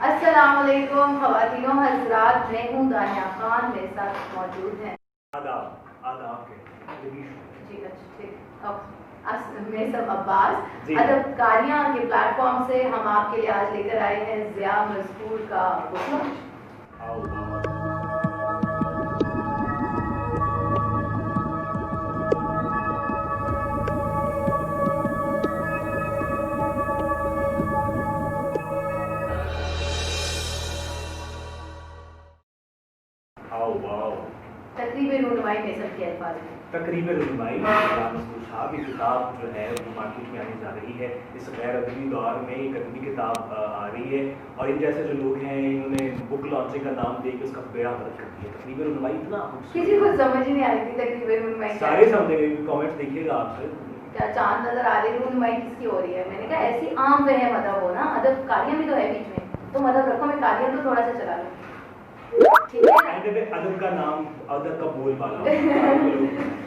السلام علیکم خواتین و حضرات، میں ہوں دانیہ خان، میرے ساتھ موجود ہیں آداب کے جی اچھا ٹھیک میں سب عباس ادب کاریاں کے پلیٹ فارم سے ہم آپ کے لیے آج لے کر آئے ہیں ضیاء مذکور کا حکم. تقریب رونمائی میں سب کے الفاظ ہیں. تقریب رونمائی صاحب یہ کتاب جو ہے وہ مارکیٹ میں آنے جا رہی ہے. اس غیر ادبی دور میں ایک ادبی کتاب آ رہی ہے اور ان جیسے جو لوگ ہیں انہوں نے بک لانچنگ کا نام دے کے اس کا بیڑا غلط کر دیا. تقریب رونمائی اتنا کسی کو سمجھ ہی نہیں آ رہی تھی تقریب رونمائی سارے سمجھے گا. کامنٹس دیکھیے گا آپ سے کیا چاند نظر آ رہی رونمائی کس کی ہو رہی ہے. میں نے کہا ایسی عام فہم ادب ہو نا, ادب کاریاں بھی تو ہے بیچ میں, تم ادب رکھو, میں کاریاں تو تھوڑا سا چلا لوں. ادب کا نام ادب کا بول بالا.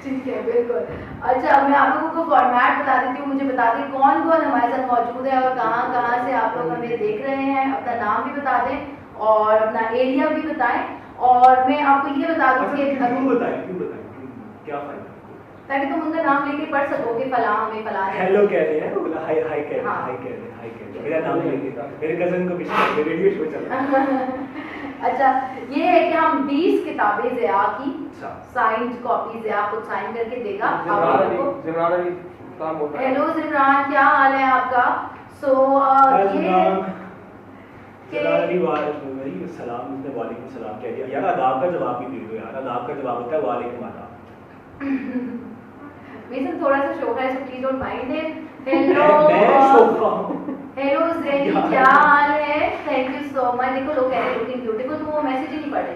ٹھیک ہے بالکل. اچھا میں آپ لوگوں کو فارمیٹ بتا دیتی ہوں. مجھے بتا دیں کون کون ہمارے ساتھ موجود ہے اور کہاں کہاں سے آپ لوگ ہمیں دیکھ رہے ہیں. اپنا نام بھی بتا دیں اور اپنا ایریا بھی بتائیں. اور میں آپ کو یہ بتا دوں کہ کیوں بتائیں کیا فائدہ, تاکہ تم ان کا نام لے کے پڑھ سکو کہ فلاں ہمیں فلاں ہیلو کہتے ہیں, ہائی ہائی کہتے ہیں, ہائی کہتے ہیں, ہائی کہتے ہیں. میرا نام لے کے میرے کزن کو بھی ریڈیو شو چلا. اچھا یہ ہے کہ ہم 20 کتابیں ضیاء کی سائنڈ کاپی ضیاء خود سائن کر کے دے گا آپ لوگوں کو. ہیلو زمران, کیا حال ہے آپ کا؟ سو سلام. وعلیکم السلام کہہ دیا یار. آداب کا جواب بھی دے دو یار. آداب کا جواب ہوتا ہے وعلیکم آداب. میسن تھوڑا سا شوق ہے, so please don't mind it. Hello hello Zaini, کیا حال ہے؟ Thank you so much. دیکھو لوگ کہہ رہے ہیں لوکنگ بیوٹیفل, تو وہ میسج ہی نہیں پڑھ رہے.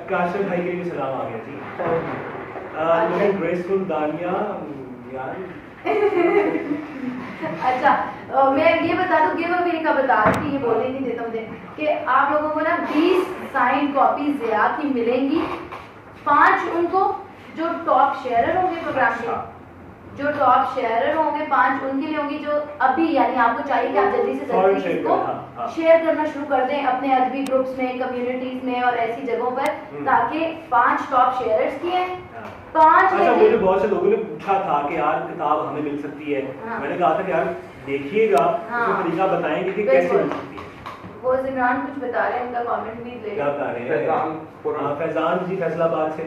کاشف بھائی کے لیے سلام آ گیا جی. گریسفل دانیہ یار. اچھا میں یہ بتا دوں, گیو اوے کا بتا رہی تھی, یہ بولنے نہیں دیتا مجھے, کہ آپ لوگوں کو نا 20 سائن کاپی ضیاء کی ملیں گی. 5 ان کو جو ٹاپ شیئرر ہوں گے پروگرام کے, جو ٹاپ شیئرر ہوں گے 5 ان کے لیے ہوں گی, جو ابھی یعنی آپ کو چاہیے کہ آپ جلدی سے جلدی اس کو شیئر کرنا شروع کر دیں اپنے ادبی گروپس میں, کمیونٹیز میں اور ایسی جگہوں پر, تاکہ 5 ٹاپ شیئررز کی ہیں. 5 مجھے بہت سے لوگوں نے پوچھا تھا کہ یار کتاب ہمیں مل سکتی ہے. میں نے کہا تھا کہ یار دیکھیے گا, اس کا طریقہ بتائیں گے کہ کیسے مل سکتی ہے. وہ زمران کچھ بتا رہے ہیں, ان کا کامنٹ بھی لے. کیا بتا رہے ہیں؟ فیضان جی فیصل آباد سے.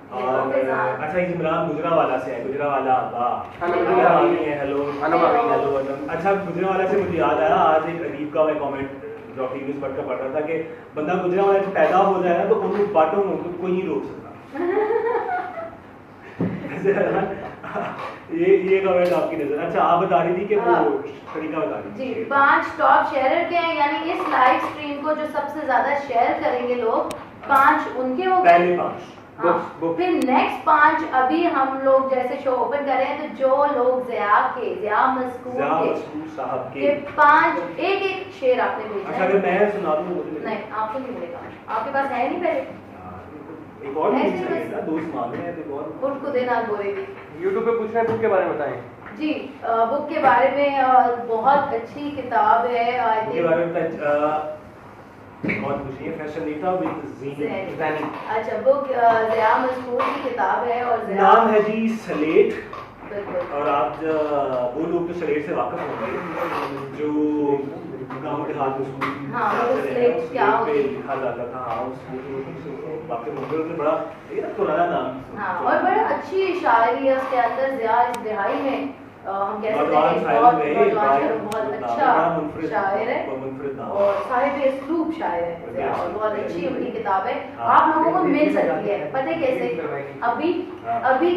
اور اچھا یہ عمران گجرانوالہ سے ہے. Gujranwala hello hello. اچھا گجرانوالہ سے مجھے یاد آیا, آج ایک ادیب کا میں کامنٹ جو نیوز پڑھ کر پڑھ رہا تھا کہ بندہ گجرانوالہ سے پیدا ہو جائے نا تو ان باتوں میں کوئی نہیں روک سکتا. یہ کمنٹ آپ کی نظر. اچھا آپ بتا رہی تھی کہ وہ طریقہ بتا رہی تھی. جی 5 ٹاپ شیئرر کے ہیں, یعنی اس لائیو اسٹریم کو جو سب سے زیادہ شیئر کریں گے لوگ, 5 ان کے ہو گئے. پہلے 5 پھر نیکسٹ 5 ابھی ہم لوگ جیسے شو اوپن کر رہے ہیں, تو جو لوگ ضیاء کے, ضیاء مذکور صاحب کے 5 ایک شعر آپ نے بھیجا. اچھا اگر میں سنا دوں مجھے نہیں, آپ کو نہیں ملے گا, آپ کے پاس ہے نہیں پہلے. ایک اور دوست مانگ رہے ہیں خود کو دینا بولے گی. یوٹیوب پہ پوچھ رہے ہیں بک کے بارے میں بتائیں. جی بک کے بارے میں بہت اچھی کتاب ہے. بک کے بارے میں بہت خوشی ہے. فیشن نیتا اچھا بک ضیاء مذکور کی کتاب ہے اور نام ہے جی سلیٹ. بالکل. اور آپ وہ لوگ جو سلیٹ سے واقف ہوں گے جو گاؤں کے ہاتھ لکھا جاتا تھا, واقف ہوں گے. بڑا پرانا نام. اور بڑا اچھی شاعری ہے اس کے اندر. ضیاء اس دہائی میں ہم کہہ سکتے ہیں بہت اچھا شاعر ہے اور صاحب اسلوب شاعر ہے, اور بہت اچھی ان کی کتاب ہے. آپ لوگوں کو مل سکتی ہے, پتہ کیسے, ابھی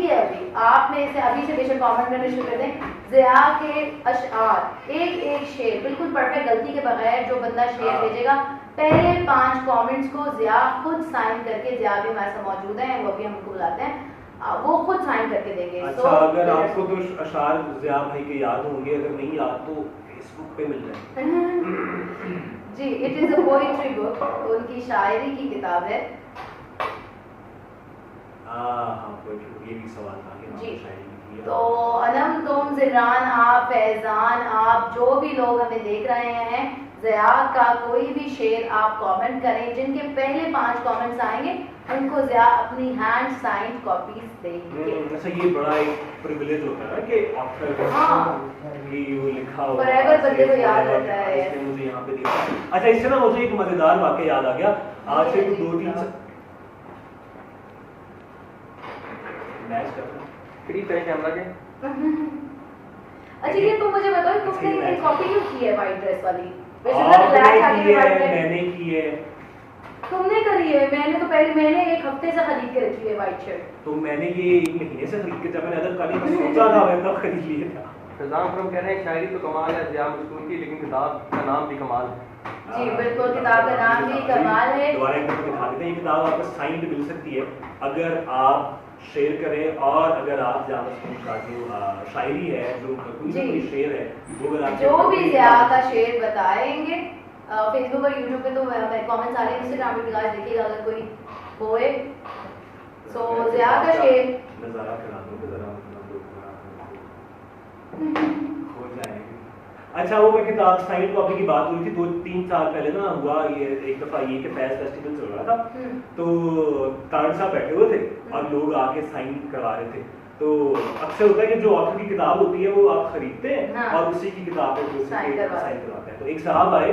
کے ابھی آپ نے اسے ابھی سے بے شک کامنٹ کرنے شروع کر دیں. ضیاء کے اشعار ایک شعر بالکل پرفیکٹ غلطی کے بغیر جو بندہ شعر بھیجے گا, پہلے 5 کامنٹس کو ضیاء خود سائن کر کے, ضیاء بھی ہمارے ساتھ موجود ہیں, وہ بھی ہم کو بلاتے ہیں, وہ خود سائن کر کے دیں گے. اچھا اگر آپ کو تو اشعار ضیاء بھائی کے یاد ہوں گے, اگر نہیں یاد تو فیس بک پہ مل جائے. جی اٹ از اے پوئٹری بک, ان کی شاعری کی کتاب ہے. ہاں یہ بھی سوال تھا کہ شاعری تو انم، تم، زمران، آپ، فیضان، آپ جو بھی لوگ ہمیں دیکھ رہے ہیں، ضیاء کا کوئی بھی شعر آپ کامنٹ کریں، جن کے پہلے 5 کامنٹس آئیں گے ان کو ضیاء اپنی ہینڈ سائنڈ کاپیز دیں گے. اچھا یہ بڑا ایک پریویلیج ہوتا ہے کہ لکھا ہو بندے کو یاد رہتا ہے. مجھے یہاں پہ دیا. اچھا اس سے نا مجھے ایک مزیدار واقعہ یاد آ گیا. آج سے 2-3 میچ کرنا فری کریں کیمرہ کے. اچھا یہ تم مجھے بتاؤ تم نے کاپی کیوں کی ہے وائٹ ڈریس والی؟ میں نے کی ہے. تم نے کری ہے؟ میں نے تو پہلے میں نے 1 ہفتے سے خرید کے رکھی ہے وائٹ شرٹ. تو میں نے یہ 1 مہینے سے خرید کے جب میں نے ادب کاری سوچا تھا میں تب خرید لیا تھا. فیضان فرم کہہ رہے ہیں شاعری تو کمال ہے ضیاء مستور کی، لیکن کتاب کا نام بھی کمال ہے. جی بالکل، کتاب کا نام بھی کمال ہے. دوبارہ ایک دفعہ دکھا دیتے ہیں. یہ کتاب آپ کو سائنڈ مل سکتی ہے اگر آپ شیئر کریں، اور اگر آپ ضیاء مستور کا جو شاعری ہے، جو کوئی شعر ہے، وہ اگر آپ جو بھی ضیاء کا شعر بتائیں گے فیس بک اور یوٹیوب پہ تو کامنٹس آ رہے ہیں، انسٹاگرام پہ بھی گاج دیکھیے گا اگر کوئی ہوئے. سو ضیاء کا شعر نظارہ کرا دو ذرا ہو جائے گی. اچھا وہ میں کتاب سائنڈ کاپی کی بات ہوئی تھی 2-3 سال پہلے نا ہوا یہ ایک دفعہ یہ کہ فیض فیسٹیول چل رہا تھا، تو طارق صاحب بیٹھے ہوئے تھے اور لوگ آ کے سائن کروا رہے تھے. تو اکثر ہوتا ہے کہ جو آتھر کی کتاب ہوتی ہے وہ آپ خریدتے ہیں اور اسی کی کتاب پہ سائن کرواتے ہیں. تو ایک صاحب آئے،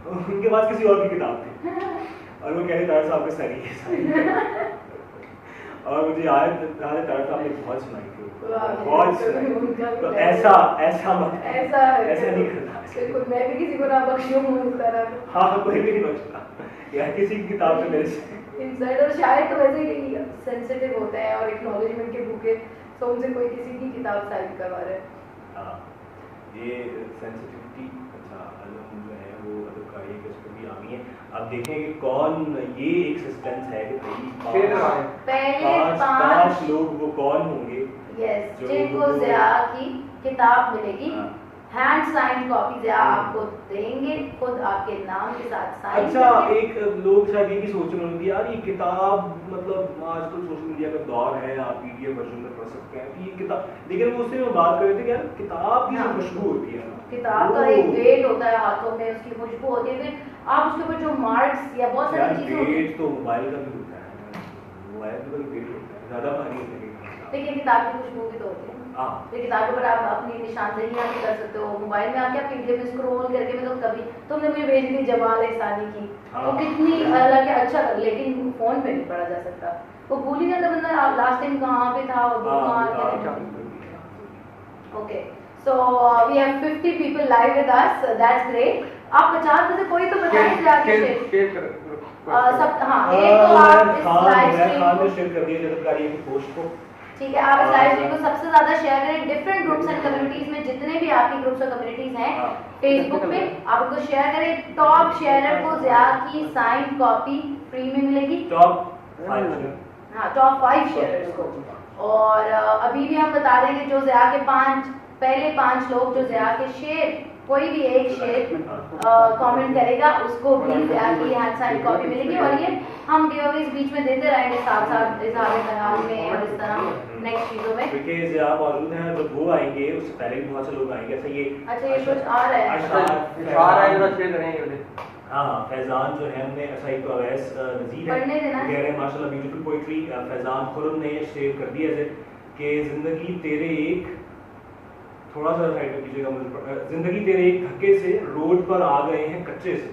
ان کے پاس کسی اور کی کتاب تھی اور وہ کہہ رہے طارق صاحب کے ساری ہے. اور مجھے طارق صاحب نے بہت سنائی تھی، بہت سنائی. تو ایسا نہیں کرنا. میں بھی کسی کو نہ بخشوں اس طرح. ہاں کوئی بھی نہیں بخشتا یا کسی کی کتاب سے میرے سے. انسائڈ اور شاید تو ویسے ہی سینسیٹیو ہوتا ہے اور ایکنالجمنٹ کے بھوکے، تو ان سے کوئی کسی کی کتاب سائن کروا رہا ہے. ہاں یہ سینسیٹیوٹی اچھا علم جو ہے وہ ادب کاری کے اس کو بھی آنی ہے. اب دیکھیں کہ کون، یہ ایک سسپینس ہے کہ پہلے 5 لوگ وہ کون ہوں گے جن کو ضیاء کی کتاب ملے گی. ہینڈ سائن کاپی ضیاء آپ کو دیں گے، خود آپ کے نام کے ساتھ سائن. اچھا ایک لوگ شاید یہ بھی سوچ رہے ہوں گے یار یہ کتاب مطلب آج کل سوشل میڈیا کا دور ہے، آپ پی ڈی ایف ورژن میں پڑھ سکتے ہیں یہ کتاب، لیکن وہ اس سے بات کر رہے تھے کہ یار کتاب کی جو خوشبو ہوتی ہے نا، کتاب کا ایک ویٹ ہوتا ہے ہاتھوں میں، اس کی خوشبو ہوتی ہے، پھر آپ اس کے اوپر جو مارکس یا بہت ساری چیزیں ویٹ تو موبائل کا بھی ہوتا ہے، موبائل کا بھی ویٹ ہوتا ہے زیادہ بھاری ہوتا ہے. لیکن کتاب کی خوشبو بھی تو ہوتی ہے. کتاب کے اوپر آپ اپنی نشاندہیاں بھی کر سکتے ہو. موبائل میں آپ کیا پی ڈی ایف اسکرول کر کے، مطلب کبھی تم نے مجھے بھیج دی جمال احسانی کی، وہ کتنی الگ ہے، اچھا لیکن فون پہ نہیں پڑھا جا سکتا. وہ بھول ہی جاتا بندہ لاسٹ ٹائم کہاں پہ تھا اور کہاں پہ. Okay so we have 50 people live with us, that's great. آپ 50 میں سے کوئی تو بتائیں ضیاء کے شعر. سب ہاں ایک تو آپ اس لائیو اسٹریم کو شیئر کر دیجیے ادب کاری کی پوسٹ کو. ٹھیک ہے، آپ اس لائیو اسٹریم کو سب سے زیادہ شیئر کریں. ڈفرینٹ گروپس اینڈ کمیونٹیز میں جتنے بھی آپ کی گروپس اور کمیونٹیز ہیں فیس بک پہ آپ ان کو شیئر کریں. ٹاپ شیئرر کو ضیاء کی سائن کاپی فری میں ملے گی. ٹاپ 5 شیئررز کو. اور ابھی بھی ہم بتا دیں گے جو ضیاء کے پہلے 5 لوگ جو ضیاء کے شعر کوئی بھی ایک شعر کامنٹ کرے گا اس کو بھی ضیاء کی ہینڈ سائن کاپی ملے گی. اور یہ ہم گیو اویز بیچ میں دیتے رہیں گے ساتھ ساتھ اظہار پیغام میں اور اس طرح نیکسٹ چیزوں میں. کیونکہ ضیاء موجود ہیں، جب وہ آئیں گے اس سے پہلے بھی بہت سے لوگ آئیں گے. اچھا یہ کچھ آ رہا ہے. ہاں فیضان جو ہے ہم نے ایسا ایک تو اویس نذیر ہے کہہ رہے ہیں ماشاء اللہ بیوٹیفل پوئٹری. فیضان خرم نے شیئر کر دیا ہے کہ زندگی تیرے ایک تھوڑا سا سائڈ میں کیجیے گا، زندگی تیرے ایک دھکے سے روڈ پر آ گئے ہیں کچے سے.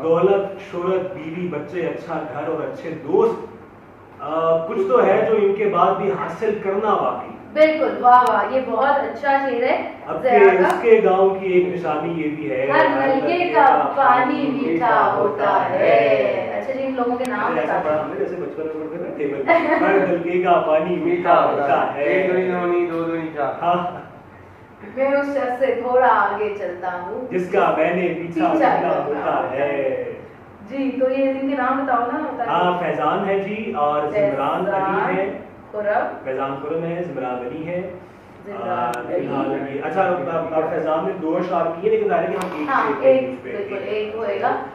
دولت شہرت بیوی بچے اچھا گھر اور اچھے دوست کچھ تو ہے جو ان کے بعد بھی حاصل کرنا باقی. بالکل واہ واہ، یہ بہت اچھا شعر ہے. اب اس کے گاؤں کی ایک نشانی یہ بھی ہے ہر نلکے کا پانی میٹھا ہوتا ہے. اچھا جی ان لوگوں کے نام بتا دیں. جیسے بچپن میں پڑھتے تھے ٹیبل ہر نلکے کا پانی میٹھا ہوتا ہے. ایک دونی دونی دو دونی چار. میں اس شخص سے تھوڑا آگے چلتا ہوں جس کا میں نے پیچھا ہوتا ہے. جی تو یہ ان کے نام بتاؤ نا. ہاں فیضان ہے جی اور زمران علی ہے. فیضان خرم ہے، زمران علی ہے. اچھا فیضان نے 2 اشعار کیے لیکن ظاہر ہے کہ ہم ایک ہوئے گا.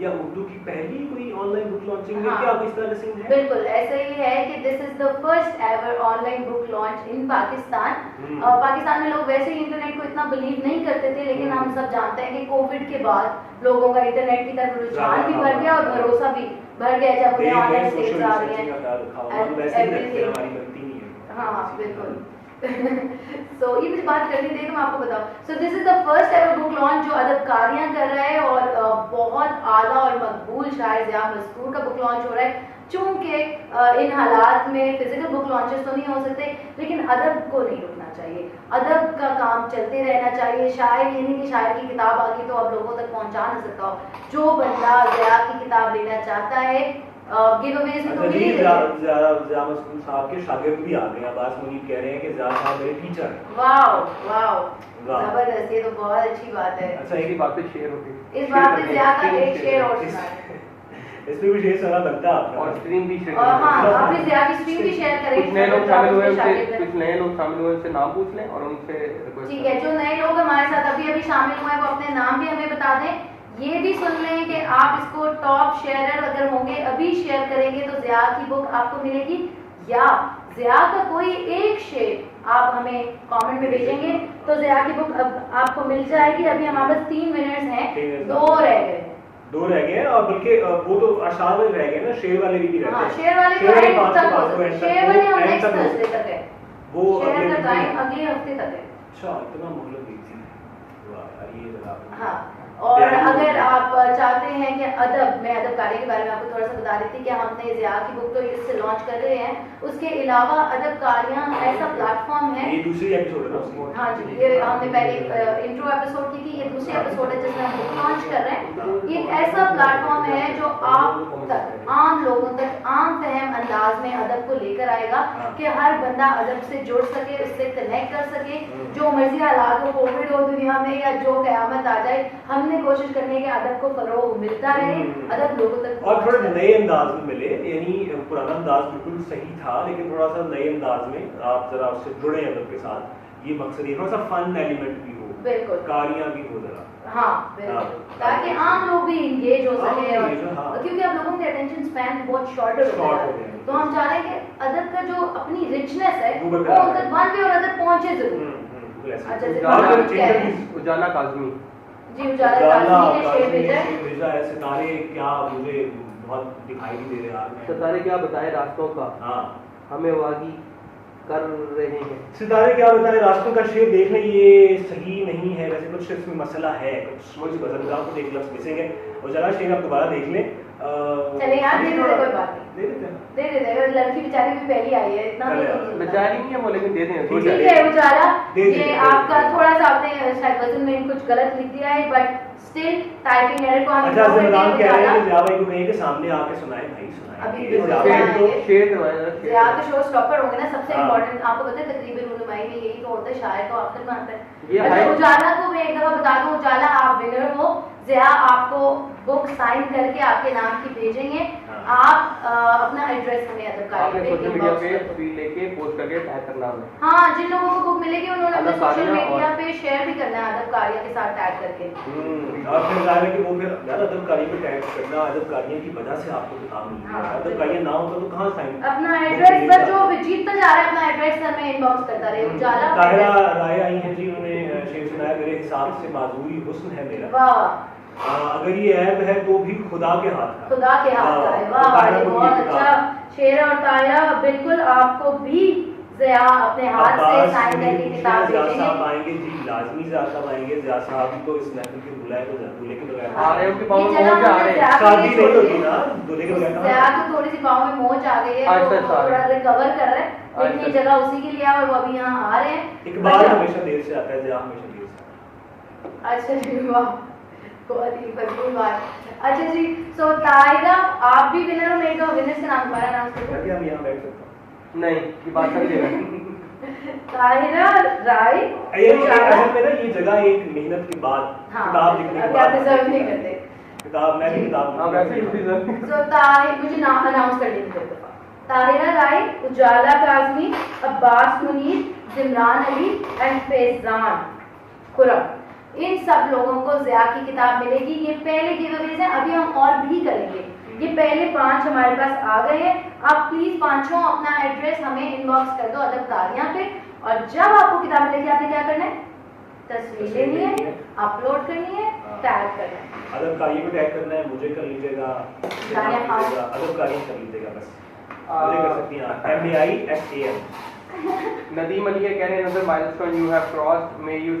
یا اردو کی پہلی کوئی آن لائن بک لانچنگ ہے کیا اس طرح سین ہے؟ بالکل ایسا ہی ہے کہ this is the first ever online book launch in Pakistan. Pakistan میں لوگ ویسے ہی انٹرنیٹ کو اتنا بلیو نہیں کرتے تھے, لیکن ہم سب جانتے ہیں کہ کووڈ کے بعد لوگوں کا انٹرنیٹ کی طرف رجحان بھی بڑھ گیا اور بھروسہ بھی بڑھ گیا جب انہیں آن لائن سیلز آ رہی ہیں. ہاں بالکل. سو یہ مجھے بات کرنی تھی تو میں آپ کو بتاؤں. So this is the first ever book launch جو ادبکاریاں کر رہا ہے اور بہت اعلیٰ اور مقبول شاعر ضیاء مذکور کا بک لانچ ہو رہا ہے. چونکہ ان حالات میں فزیکل بک لانچز تو نہیں ہو سکتے, لیکن ادب کو نہیں رکنا چاہیے, ادب کا کام چلتے رہنا چاہیے. شاعر یہ نہیں کہ شاعر کی کتاب آ گئی تو اب لوگوں تک پہنچا نہ سکتا ہو. جو بندہ ضیاء کی کتاب لینا چاہتا ہے گیو اویز میں تو مل ہی ضیاء مذکور صاحب کے شاگرد بھی آ گئے ہیں. عباس منیب کہہ رہے ہیں کہ ضیاء صاحب میرے ٹیچر ہیں. واو واو زبردست, یہ تو بہت اچھی بات ہے. اچھا ایک بات پہ شیئر ہوتی ہے, اس بات پہ ضیاء کا ایک شعر اور سنا ہے. اس میں بھی شیئر سنا بنتا ہے اور اسٹریم بھی شیئر کریں. ہاں آپ نے ضیاء کی اسٹریم بھی شیئر کریں. کچھ نئے لوگ شامل ہوئے ہیں, کچھ نئے لوگ شامل ہوئے ان سے نام پوچھ لیں اور ان سے ٹھیک ہے. جو نئے لوگ ہمارے ساتھ ابھی شامل ہوئے ہیں وہ اپنے نام بھی ہمیں بتا دیں. یہ بھی سن لیں کہ آپ اس کو ٹاپ شیئرر اگر ہوں گے ابھی شیئر کریں گے تو ضیاء کی بک آپ کو ملے گی, یا ضیاء کا کوئی ایک شعر آپ ہمیں کامنٹ میں بھیجیں گے تو ضیاء کی بک اب آپ کو مل جائے گی. ابھی ہمارے پاس 3 منٹس ہیں, 2 رہ گئے اور بلکہ وہ تو اشعار والے رہ گئے نا, شعر والے بھی رہتے ہیں. ہاں شعر والے تو اینڈ تک ہو سکتے ہیں. شعر والے ہم نیکسٹ تھرسڈے تک ہے, وہ شعر کا ٹائم اگلے ہفتے تک ہے. اچھا اتنا مہلت دی تھی. واہ یہ ذرا ہاں. اور اگر آپ چاہتے ہیں کہ ادب, میں ادبکاری کے بارے میں آپ کو تھوڑا سا بتا دیتی کہ ہم نے ضیاء کی بک تو اس سے لانچ کر رہے ہیں. اس کے علاوہ ادبکاریاں ایسا پلیٹ فارم ہے, یہ دوسری ایپیسوڈ ہے نا. ہاں جی, یہ ہم نے پہلے انٹرو ایپیسوڈ کی تھی, یہ دوسری ایپیسوڈ ہے جس میں ہم بک لانچ کر رہے ہیں. یہ ایک ایسا پلیٹ فارم ہے جو آپ تک, عام لوگوں تک عام فہم انداز میں ادب کو لے کر آئے گا کہ ہر بندہ ادب سے جڑ سکے, اس سے کنیکٹ کر سکے. جو مرضی حالات ہو, کووڈ ہو دنیا میں یا جو قیامت آ جائے, ہم نے کوشش کرنے کے ادب کو فروغ ملتا رہے, ادب لوگوں تک اور تھوڑے نئے انداز میں ملے. یعنی پرانا انداز بالکل صحیح تھا لیکن تھوڑا سا نئے انداز میں آپ ذرا اس سے جڑے ادب کے ساتھ. یہ مقصد یہ تھوڑا سا فن ایلیمنٹ بھی ہو, بالکل کاریاں بھی ہو ذرا. ہاں بالکل, تاکہ عام لوگ بھی انگیج ہو سکے. کیونکہ اب لوگوں کے اٹینشن اسپین بہت شارٹر ہو گیا ہے, تو ہم چاہ رہے ہیں کہ ادب کا جو اپنی رچنس ہے وہ تک ون وے اور ادب پہنچے ضرور. اجالا کاظمی جی, اجالا کاظمی نے شعر بھیجا ہے. ستارے کیا مجھے بہت دکھائی نہیں دے رہے. ستارے کیا بتائے راستوں کا, ہاں ہمیں واگی کر رہے ہیں. ستارے کیا بتائے راستوں کا شعر دیکھ لیں, یہ صحیح نہیں ہے ویسے. کچھ اس میں مسئلہ ہے, کچھ بزرگاہ کو ایک لفظ مسنگ ہے. اجالا شعر آپ دوبارہ دیکھ لیں. چلے یار دے دے, کوئی بات نہیں, دے دے. لڑکی بیچاری بھی پہلی آئی ہے, اتنا بیچاری نہیں ہے وہ, لیکن دے دیں. ٹھیک ہے اجالا, یہ آپ کا تھوڑا سا آپ نے شاید وزن میں کچھ غلط لکھ دیا ہے, بٹ اسٹل ٹائپنگ ایرر کو ہم اچھا زمران کہہ رہے ہیں ضیاء بھائی کو کہیں کہ سامنے آ کے سنائیں بھائی, ضیاء تو شو اسٹاپر ہوں گے نا. سب سے امپورٹنٹ آپ کو پتہ ہے تقریبی رونمائی میں یہی تو ہوتا ہے, شاعر تو آخر میں آتا ہے. اجالا کو میں ایک دفعہ بتا دوں, اجالا آپ ونر ہو. ضیاء آپ کو بک سائن کر کے آپ کے نام کی بھیجیں گے. آپ اپنا ایڈریس ہمیں ادبکاری پہ لے کے پوسٹ کر کے ٹیگ کرنا ہے. ہاں جن لوگوں کو بک ملے گی انہوں نے اپنے سوشل میڈیا پہ شیئر بھی کرنا ہے ادبکاریاں کے ساتھ ٹیگ کر کے. اور پھر ظاہر ہے کہ وہ پھر یار ادبکاری پہ ٹیگ کرنا, ادبکاریاں کی وجہ سے آپ کو کتاب ملتی ہے. ادبکاریاں نہ ہوتا تو کہاں سائن. اپنا ایڈریس پر جو جیتتا جا رہا ہے اپنا ایڈریس ہمیں ان باکس کرتا رہے. اجالا طاہرہ رائے آئی ہیں جی, انہوں نے شعر سنایا میرے حساب سے معذوری حسن ہے میرا. واہ, اگر یہ عیب ہے تو بھی خدا کے ہاتھ کا, خدا کے ہاتھ کا ہے. واہ بہت اچھا شعر. اور طاہرہ بالکل آپ کو بھی ضیاء اپنے ہاتھ سے سائن کر کے کتاب بھیجیں گے. صاحب آئیں گے جی, لازمی ضیاء صاحب آئیں گے. ضیاء صاحب تو اس محفل کے بلائے تو دولے کے بغیر شادی نہیں ہوتی نا, دولے کے بغیر. ضیاء تو تھوڑی سی پاؤں میں موچ آ گئی ہے, تو تھوڑا ریکور کر رہے ہیں, لیکن یہ جگہ اسی کے لیے ہے اور وہ ابھی یہاں آ رہے ہیں. اقبال ہمیشہ دیر سے آتا ہے, ضیاء ہمیشہ دیر سے. اچھا جی, واہ بہت ہی بھرپور بات. اچھا جی, سو طاہرہ آپ بھی ونر ہو. میرے کو ونرس کا نام دوبارہ نام سے کیا ہم یہاں بیٹھ سکتا ہوں. نہیں یہ بات سمجھے گا. طاہرہ رائے اصل میں نا یہ جگہ ایک محنت کے بعد کتاب لکھنے کے بعد ڈیزرو نہیں کرتے کتاب. میں بھی کتاب سو طاہر مجھے نام اناؤنس کر دیں. طاہرہ رائے, اجالا کاظمی, عباس منیر, زمران علی اینڈ فیضان خرم. ان سب لوگوں کو ضیاء کی کتاب ملے گی. یہ پہلے گیو اویز ہیں, ابھی ہم اور بھی کریں گے. یہ پہلے 5 ہمارے پاس آ گئے ہیں. آپ پلیز 5 اپنا ایڈریس ہمیں ان باکس کر دو ادب کاریاں پہ, اور جب آپ کو کتاب ملے گی آپ نے کیا کرنا ہے, تصویر لینی ہے, اپلوڈ کرنی ہے, ٹیگ کرنا ہے. ادب کاری کو ٹیگ کرنا ہے, مجھے کر لیجیے گا, ادب کاری کر لیجیے گا, بس مجھے کر سکتی ہیں MAISAM. ندیم علی کہہ رہے ہیں another milestone you have crossed, may you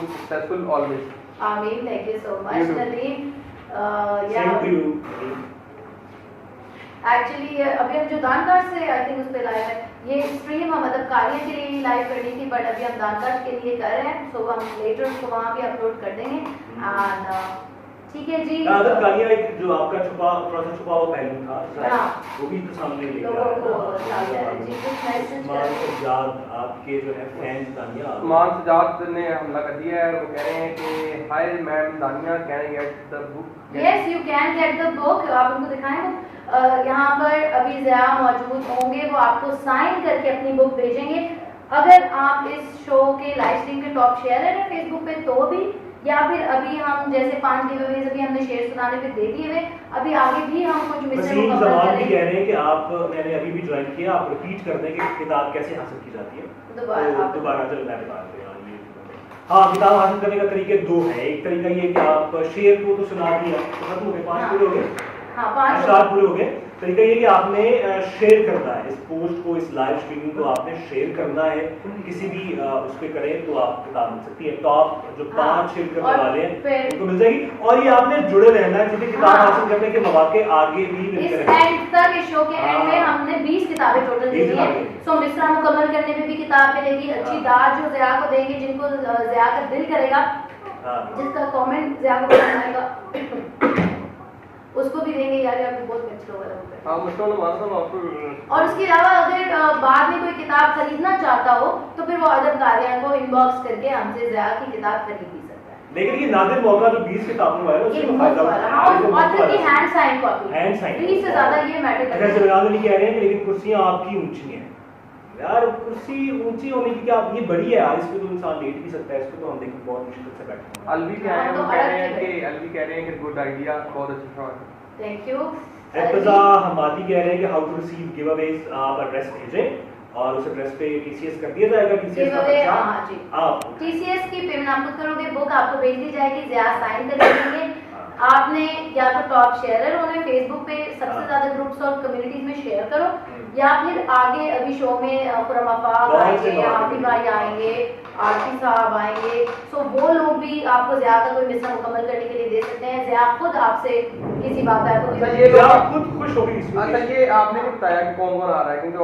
successful always. آمین. thank you so much Nadeem. Actually ابھی ہم جو دانکار سے آئی تھنک اس پہ لائیو ہے, یہ اسٹریم ہم ادب کاریوں کے لیے لائیو کرنی تھی, بٹ ابھی ہم دانکار کے لیے کر رہے ہیں, سو ہم لیٹر اس کو وہاں بھی اپلوڈ کر دیں گے. اینڈ ٹھیک ہے جی. ادب کاریاں ایک جو آپ کا چھپا ہوا پہلو تھا وہ بھی تو سامنے لے آپ کے جو ہے فینس دانیہ مان سجاد نے حملہ کر دیا ہے. وہ کہہ رہے ہیں کہ hi ma'am Dania can get the book. Yes you can get the book. آپ ان کو دکھائیں گے یہاں پر ابھی ضیاء موجود ہوں گے, وہ آپ کو سائن کر کے اپنی بک بھیجیں گے. اگر آپ اس شو کے لائیو اسٹریم کے ٹاپ شیئرر ہیں فیس بک پہ تو بھی, یا پھر ابھی ہم جیسے 5 گیو اویز ابھی ہم نے شیئر سنانے پہ دے دیے ہوئے, ابھی آگے بھی ہم کچھ مشن مکمل کریں گے. کہہ رہے ہیں کہ آپ میں نے ابھی بھی جوائن کیا, آپ ریپیٹ کر دیں کہ کتاب کیسے حاصل کی جاتی ہے دوبارہ. چلو میں بتا دوں. ہاں, کتاب حاصل کرنے کا طریقے 2 ہیں. ایک طریقہ یہ کہ آپ شیئر کو تو سنا دیا, ختم ہو گئے, 5 پورے ہو گئے, 4 پورے ہو گئے. طریقہ یہ کہ آپ نے شیئر کرنا ہے اس پوسٹ کو, اس لائیو اسٹریمنگ کو آپ نے شیئر کرنا ہے. کسی بھی اس پہ کریں تو آپ کتاب مل سکتی ہے. ٹاپ جو 5 شیئر کرنے والے ہیں ان کو مل جائے گی, اور یہ آپ نے جڑے رہنا ہے کیونکہ کتاب حاصل کرنے کے مواقع آگے بھی ملتے رہیں. اینڈ تک اس شو کے اینڈ میں ہم نے 20 کتابیں ٹوٹل دی ہیں. سو مصرع مکمل کرنے میں بھی کتاب ملے گی. اچھی داد جو ضیاء کو دیں گے, جن کو ضیاء کا دل کرے گا, جس کا کامنٹ ضیاء کو پسند آئے گا, اس کو بھی دیں گے. یار آپ کو بہت اچھا ہوگا. اور اس کے علاوہ اگر بعد میں کوئی کتاب خریدنا چاہتا ہو تو پھر وہ ادب کاریاں کو ان باکس کر کے ہم سے ضیاء کی کتاب خرید بھی سکتا ہے. لیکن یہ نادر موقع جو 20 کتابوں میں ہے اس میں فائدہ آتھر کی hand sign copy, hand sign 20 سے زیادہ یہ میٹر کرتا ہے. جیسے بنانے نہیں کہہ رہے ہیں کہ لیکن کرسیاں آپ کی اونچی ہیں. یار کرسی اونچی ہونے کی کیا, یہ بڑی ہے, اس پہ تو انسان لیٹ بھی سکتا ہے, اس پہ تو ہم دیکھیں بہت مشکل سے بیٹھتے ہیں. الوی کہہ رہے ہیں کہ گڈ آئیڈیا, بہت اچھا shot. Thank you. Irtaza Hamadi کہہ رہے ہیں کہ how to receive giveaways, آپ ایڈریس بھیجیں اور اس ایڈریس پہ TCS کر دیا جائے گا. TCS کا خرچہ TCS کی پیمنٹ آپ خود کرو گے, بک آپ کو بھیج دی جائے گی, ضیاء سائن کر دیں گے. آپ نے یا تو ٹاپ شیئرر ہونا, فیس بک پہ سب سے زیادہ گروپس اور کمیونٹیز میں شیئر کرو, یا پھر آگے ابھی شو میں خرم آفاق آئیں گے, عاطف بھائی آئیں گے, عارفی صاحب آئیں گے, سو وہ لوگ بھی آپ کو ضیاء کا کوئی مشن مکمل کرنے کے لیے دے سکتے ہیں. ضیاء خود آپ سے کسی بات ہے تو یہ خود خوش ہوگی. اچھا یہ آپ نے بتایا کہ کون کون آ رہا ہے, کیونکہ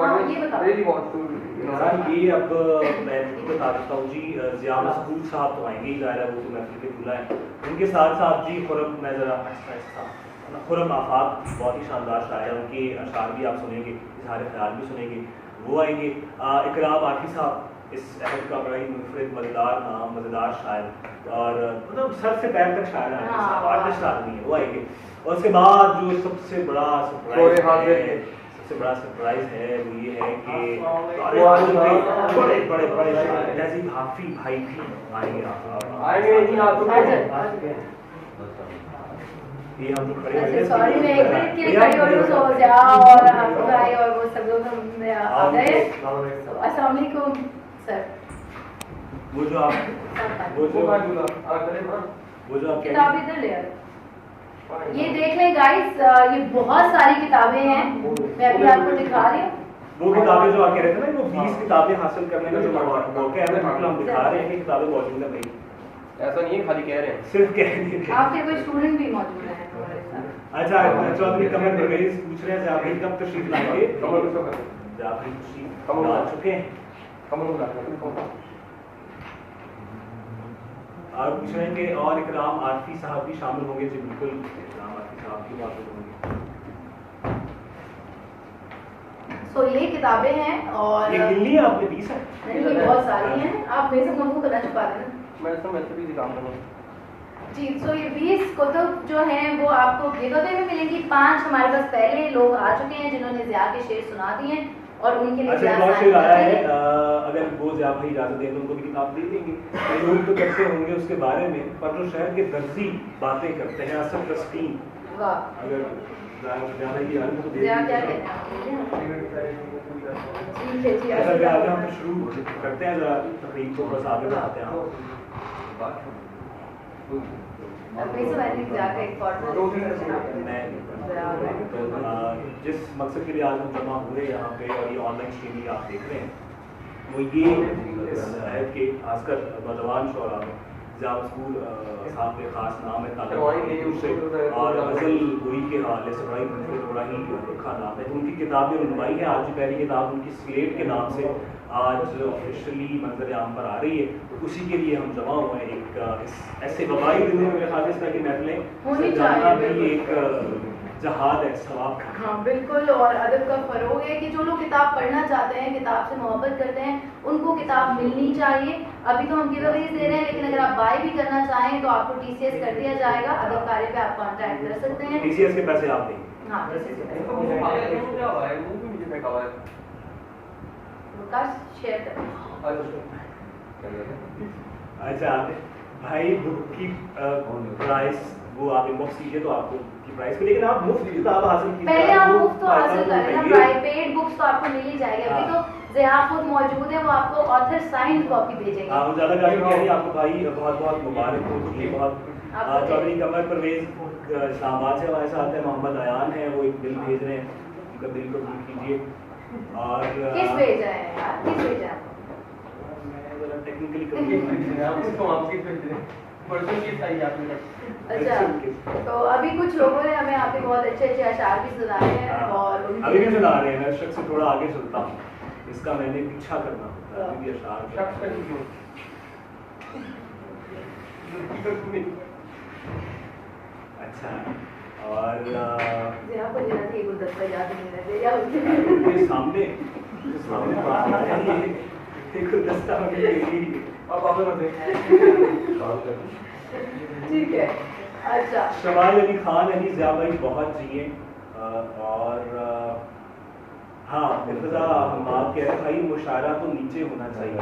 یہ اب میں بتا دیتا ہوں جی. ضیاء مسعود صاحب تو آئیں گے ہی, ظاہر ہے وہ تو محفل کے دلہا ہے. ان کے ساتھ ساتھ جی خرم, میں ذرا خرم آفاق بہت ہی شاندار شاعر ہے, ان کے اشعار بھی آپ سنیں گے, اظہار خیال بھی سنیں گے, وہ آئیں گے. اکرام عارفی صاحب اس عہد کا بڑا ہی منفرد مزیدار نام, مزیدار شاعر, اور مطلب سر سے پیر تک شاعر ہے, آرٹسٹ آدمی ہے, وہ آئیں گے. اور اس کے بعد جو سب سے بڑا سرپرائز ہے وہ یہ ہے کہ بڑے بڑے بڑے جیسے حافظ بھائی بھی آئیں گے. یہ ہم لوگ کھڑے ہوئے سوری میں ایک منٹ کے لیے کھڑی ہو رہی ہوں, سو ضیاء اور حافظ بھائی اور وہ سب لوگ ہم آ گئے. السلام علیکم سر. وہ جو آپ کتاب ادھر لے آئے, یہ دیکھ لیں گائز, یہ بہت ساری کتابیں ہیں, میں ابھی آپ کو دکھا رہی ہوں. وہ کتابیں جو آپ کہہ رہے تھے نا, وہ 20 کتابیں حاصل کرنے کا جو موقع ہے, ہم دکھا رہے ہیں کہ کتابیں موجود ہیں. بھائی ایسا نہیں ہے, خالی کہہ رہے ہیں, صرف کہہ رہے ہیں. آپ کے کوئی اسٹوڈنٹ بھی موجود ہیں ہمارے ساتھ. اچھا چودھری قمر پرویز پوچھ رہے ہیں آپ کب تشریف لائیں گے. آپ تشریف لا چکے ہیں. آپ پوچھ رہے ہیں کہ اور اکرام عارفی صاحب بھی شامل ہوں گے. جی بالکل, اکرام عارفی صاحب بھی موجود ہوں گے. سو یہ کتابیں ہیں, اور یہ گنلی آپ نے 20 ہے, نہیں یہ بہت ساری ہیں. آپ میرے سے ممکن کرنا چھپا دیں. میں سے بھی کام کروں جی. سو یہ 20 کتب جو ہیں وہ آپ کو گیو اوے میں ملیں گی. 5 ہمارے پاس پہلے لوگ آ چکے ہیں جنہوں نے ضیاء کے شعر سنا دیے ہیں, اور ان کے لیے اچھا بہت شعر آیا ہے اگر وہ ضیاء بھائی اجازت دیں تو ان کو بھی کتاب دے دیں گے. لوگ تو کرتے ہوں گے اس کے بارے میں پر جو شہر کے درزی باتیں کرتے ہیں اصل تسکین. اگر ضیاء بھائی کی عالم کو دے ہم شروع کرتے ہیں ذرا تقریب کو بس آگے بڑھاتے ہیں. جس مقصد کے لیے آج ہم جمع ہوئے یہاں پہ اور یہ آن لائن اسٹریمنگ آپ دیکھ رہے ہیں وہ یہ ہے کہ خاص کر نوجوان شعراء میں ضیاء مسعود صاحب کے خاص نام ہے تعلق اور غزل گوئی کے حوالے سے بڑا ہی لکھا نام ہے. ان کی کتاب جو رنمائی ہے آج کی پہلی کتاب ان کی سلیٹ کے نام سے آج آفیشلی منظر عام پر آ رہی ہے. تو اسی کے لیے ہم جمع ہوئے ہیں ایک ایسے وبائی دنوں میں میرے خیال اس طرح کی محفلیں جانا بھی ایک جہاد ہے ثواب کا. ہاں بالکل. اور ادب کا فروغ ہے کہ جو لوگ کتاب پڑھنا چاہتے ہیں کتاب سے محبت کرتے ہیں ان کو کتاب ملنی چاہیے. ابھی تو ہم گیو اویز دے رہے ہیں لیکن اگر آپ بائی بھی کرنا چاہیں تو آپ کو ٹی سی ایس کر دیا جائے گا. ادب کارے پہ آپ کانٹیکٹ کر سکتے ہیں. ٹی سی ایس کے پیسے آپ دیں. ہاں شیئر کریں. اچھا بھائی بک کی پرائس وہ آپ ان باکس کیجیے تو آپ کو کی پرائس پہ لیکن آپ مفت کتاب حاصل کیجیے. پہلے آپ مفت تو حاصل کریں نا. پرائیویٹ بکس تو آپ کو مل ہی جائے گی. ابھی تو ضیاء خود موجود ہے وہ آپ کو آتھر سائنڈ کاپی بھیجیں گے. ہاں زیادہ کہہ رہی ہیں آپ کو بھائی بہت بہت مبارک ہو. یہ بہت چودھری قمر پرویز اسلام آباد سے ہمارے ساتھ ہیں. محمد ایان ہیں وہ ایک دل بھیج رہے ہیں. ان کا دل قبول کیجیے. اور کس بھیجا ہے یار کس بھیجا ہے اچھا. تو ابھی کچھ لوگوں نے ہمیں آپ کے بہت اچھے اچھے اشعار بھی سنائے ہیں اور ابھی بھی سنا رہے ہیں. میں شخص سے تھوڑا آگے چلتا ہوں. اس کا میں نے پیچھا کرنا ہوتا ہے. ابھی بھی اشعار اچھا. اور ضیاء کو دینا تھی گلدستہ یاد نہیں رہتے سامنے گلدستہ ٹھیک ہے. اچھا شمال علی خان علی ضیاء بھائی بہت جیے. اور ہاں مرتضیٰ حماد کہہ رہے بھائی مشاعرہ تو نیچے ہونا چاہیے.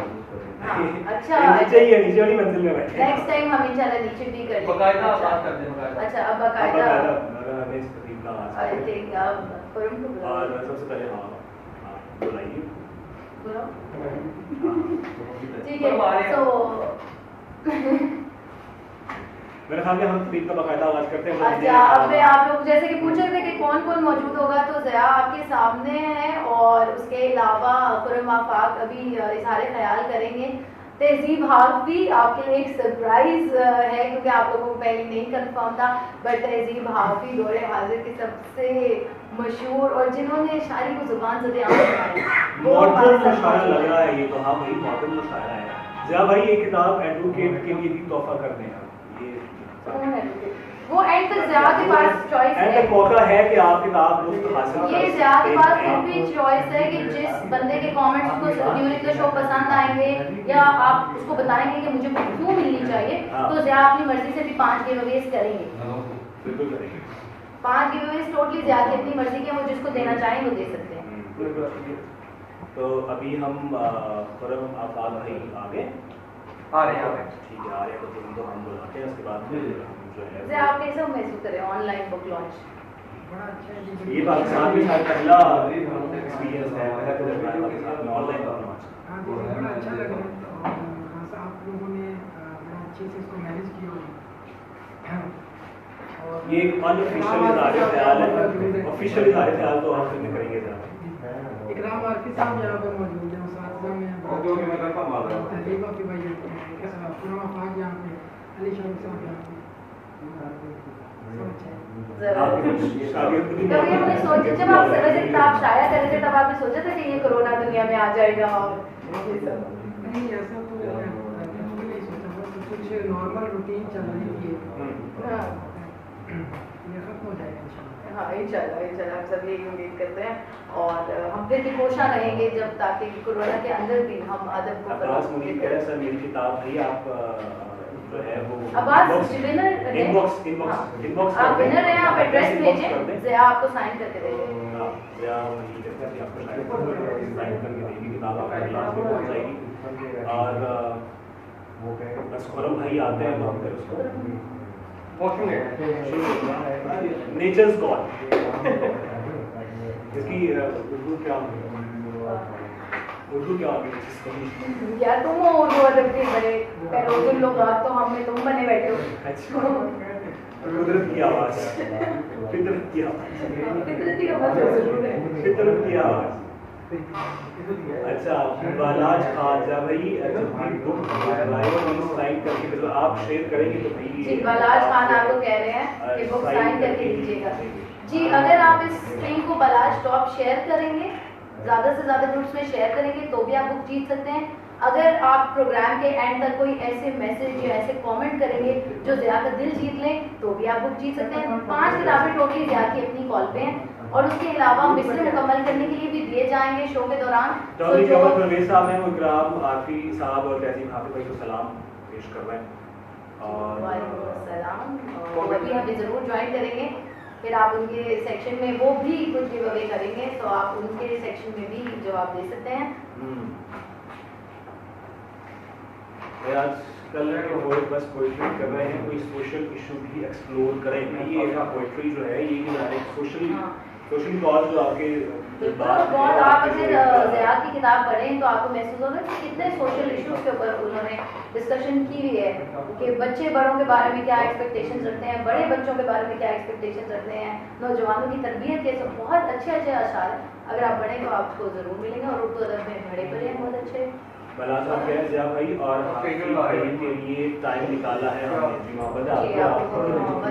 اچھا نیچے ہی ہے نیچے والی منزل میں بیٹھے. نیکسٹ ٹائم ہم انشاءاللہ نیچے بھی کریں. باقاعدہ آواز کر دیں. اچھا اب باقاعدہ ہمیں اس تقریب کا آواز آئی تھنک اب اور سب سے پہلے ہاں بلائیے. ٹھیک ہے. تو میرے خیال میں ہم تقریب کا باقاعدہ آغاز کرتے ہیں. اچھا اب آپ لوگ جیسے کہ پوچھ رہے تھے کہ کون کون موجود ہوگا تو ضیاء آپ کے سامنے ہے اور اس کے علاوہ خرم آفاق ابھی اظہار خیال کریں گے. تہذیب حافظ آپ کے لیے ایک سرپرائز ہے کیونکہ آپ لوگوں کو پہلے نہیں کنفرم تھا بٹ تہذیب حافظ دور حاضر کے سب سے مشہور اور جنہوں نے شاعری کو زبان زدِ عام بنائی. ماڈرن مشاعرہ لگ رہا ہے یہ تو. ہاں بھائی ماڈرن مشاعرہ ہے. ضیاء بھائی یہ کتاب ایڈوکیٹ کے لیے بھی تحفہ کر دیں. وہ اینڈ تک ضیاء کے پاس چوائس ہے. موقع ہے کہ آپ کتاب لطف حاصل کر. یہ ضیاء کے پاس خود بھی چوائس ہے کہ جس بندے کے کامنٹس کو ڈیورنگ دا شو پسند آئیں گے یا آپ اس کو بتائیں گے کہ مجھے کیوں ملنی چاہیے تو ضیاء اپنی مرضی سے بھی 5 گیو اویز کریں گے. بالکل کریں گے. 5 گیو اویز ٹوٹلی ضیاء کی اپنی مرضی کے. وہ جس کو دینا چاہیں وہ دے سکتے ہیں. تو ابھی ہم خرم آفاق بھائی آگے آ رہے ہیں. ٹھیک ہے آ رہے ہیں. تو ان کو ہم بلاتے ہیں. اس کے بعد جو ہے ضیاء آپ کیسے محسوس کریں آن لائن بک لانچ؟ یہ پاکستان میں شاید پہلا ایکسپیرینس ہے. پہلا تجربہ ہے پاکستان میں آن لائن بک لانچ. بڑا اچھا لگ رہا ہے. اور آپ لوگوں نے بڑا اچھے سے اس کو مینیج کیا. یہ ایک انآفیشیل اظہار خیال ہے. آفیشیل اظہار خیال تو آپ سے کریں گے. اکرام عارفی صاحب یہاں پہ موجود ہیں. اساتذہ میں تحریبہ کی بھائی خرم آفاق یہاں پہ علی شاہ صاحب یہاں پہ. کبھی ہم نے سوچا جب آپ سر سے کتاب شائع کر رہے تھے تب آپ نے سوچا تھا کہ یہ کرونا دنیا میں آ جائے گا اور نہیں ایسا تو نہیں سوچا. بس کچھ نارمل روٹین چل رہی تھی. یہ ختم ہو جائے گا انشاءاللہ. ہاں انشاءاللہ ہم سب یہی امید کرتے ہیں. اور ہم پھر بھی کوشاں رہیں گے جب تاکہ کورونا کے اندر بھی ہم ادب کو عباس منیر کہہ رہے ہیں سر میری کتاب بھائی آپ جو ہے وہ عباس ونر ان باکس آپ ونر ہیں. آپ ایڈریس بھیجیں ضیاء آپ کو سائن کر کے دے دیں. ضیا وہی کہتے ہیں آپ کو شاید ڈیزائن کر کے دے گی کتاب آپ کے کلاس میں پہنچ جائے گی. اور بس خرم بھائی آتے ہیں تو ہم پھر اس کو نیچرز گاڈ اس کی اردو کیا ہوگی یار تم ہو اردو ادب کے بڑے پیروزن لوگ تو ہم میں تم بنے بیٹھے ہو. قدرت کی آواز, فطرت کی آواز, فطرت کی آواز. اچھا بالاج خواجہ بھائی سائن کر کے آپ شیئر کریں گے تو جی بالاج خان آپ کو کہہ رہے ہیں کہ بک سائن کر کے دیجیے گا. جی اگر آپ اس لنک کو بالاج ٹاپ شیئر کریں گے, زیادہ سے زیادہ گروپس میں شیئر کریں گے تو بھی آپ بک جیت سکتے ہیں. اگر آپ پروگرام کے اینڈ تک کوئی ایسے میسج یا ایسے کامنٹ کریں گے جو ضیا کا دل جیت لیں تو بھی آپ بک جیت سکتے ہیں. 5 کتابیں ٹوٹلی ضیا کی اپنی کال پہ ہیں اور اس کے علاوہ مصر مکمل کرنے کے لیے بھی دیے جائیں گے شو کے دوران. پرویز صاحب ہیں وہ اکرام عارفی صاحب اور تہذیب حافظ بھائی کو سلام پیش کر رہے ہیں. وعلیکم السلام. اور ابھی ہم ضرور جوائن کریں گے. پھر آپ ان کے سیکشن میں وہ بھی کچھ گیو اوے کریں گے تو آپ ان کے سیکشن میں بھی جواب دے سکتے ہیں. آج کل بس پوئٹری کر رہے ہیں, کوئی سوشل ایشو بھی ایکسپلور کریں. یہ پوئٹری جو ہے یہ سوشل کاز جو آپ کے بہت آپ اگر ضیا کی کتاب پڑھیں تو آپ کو محسوس ہوگا کہ کتنے سوشل ایشوز کے اوپر انہوں نے ڈسکشن کی ہوئی ہے کہ بچے بڑوں کے بارے میں کیا ایکسپیکٹیشنز رکھتے ہیں, بڑے بچوں کے بارے میں کیا ایکسپیکٹیشنز رکھتے ہیں, نوجوانوں کی تربیت کے سب بہت اچھے اشعار ہیں. اگر آپ پڑھیں تو آپ کو ضرور ملیں گے اور اردو ادب میں بڑے بڑے ہیں بہت اچھے. بلا صاحب کہہ ضیا بھائی اور بھائی کے لیے ٹائم نکالا ہے ہم نے. جی محمد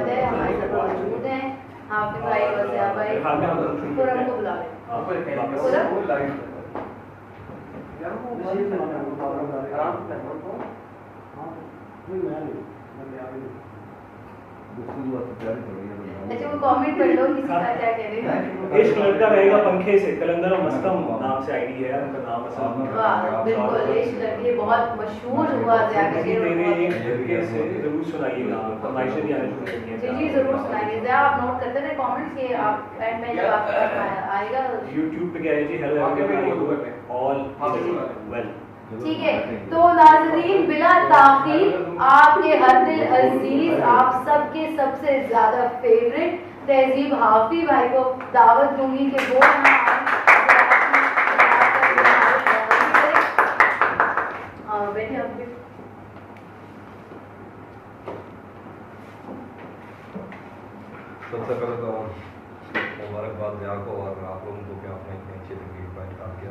ہے ہمارے ساتھ موجود ہیں حافظ بھائی اور ضیا بھائی. خرم کو بلا لیں. اچھا وہ کامنٹ پڑھ لو کسی کا کیا کہہ رہے ہیں. عشق لڑکا رہے گا پنکھے سے, کلندر و مستم نام سے آئی ڈی ہے ان کا نام اصل. واہ بالکل عشق لڑکے بہت مشہور ہوا ضیا کا شعر. ضرور سنائیے گا, فرمائشیں بھی آنے شروع ہوئی ہیں. جی جی ضرور سنائیے. ضیا آپ نوٹ کرتے رہے کامنٹس کے, آپ اینڈ میں جب آپ آئے گا یوٹیوب پہ کہہ رہے جی ہیلو آل ویل. ٹھیک ہے تو ناظرین بلا تاخیر آپ کے ہر دل عزیز, آپ سب کے سب سے زیادہ فیوریٹ تہذیب حافظ بھائی کو دعوت دوں گی کہ وہ بیٹھے. سب سے پہلے تو مبارکباد ضیا کو اور آپ لوگوں کو کہ آپ نے اتنی اچھی تقریب کا انعقاد کیا.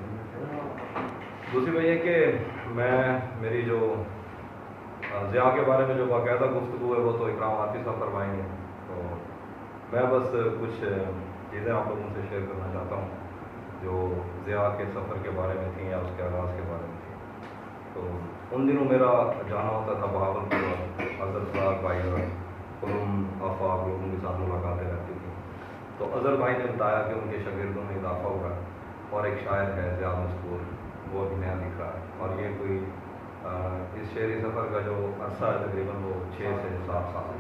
دوسری بات یہ کہ میری جو ضیا کے بارے میں جو باقاعدہ گفتگو ہے وہ تو اکرام عارفی صاحب فرمائیں گے. تو میں بس کچھ چیزیں آپ لوگوں سے شیئر کرنا چاہتا ہوں جو ضیا کے سفر کے بارے میں تھیں یا اس کے آغاز کے بارے میں تھیں. تو ان دنوں میرا جانا ہوتا تھا بہاولپور, اظہر صاحب بھائی اور خرم آفاق لوگوں کے ساتھ ملاقاتیں رہتی تھیں. تو اظہر بھائی نے بتایا کہ ان کے شاگردوں میں اضافہ ہوا ہے اور ایک شاعر ہے ضیا مذکور, وہ بھی نیا لکھ رہا ہے. اور یہ کوئی اس شعری سفر کا جو عرصہ ہے تقریباً وہ 6 سے 7 سال ہے.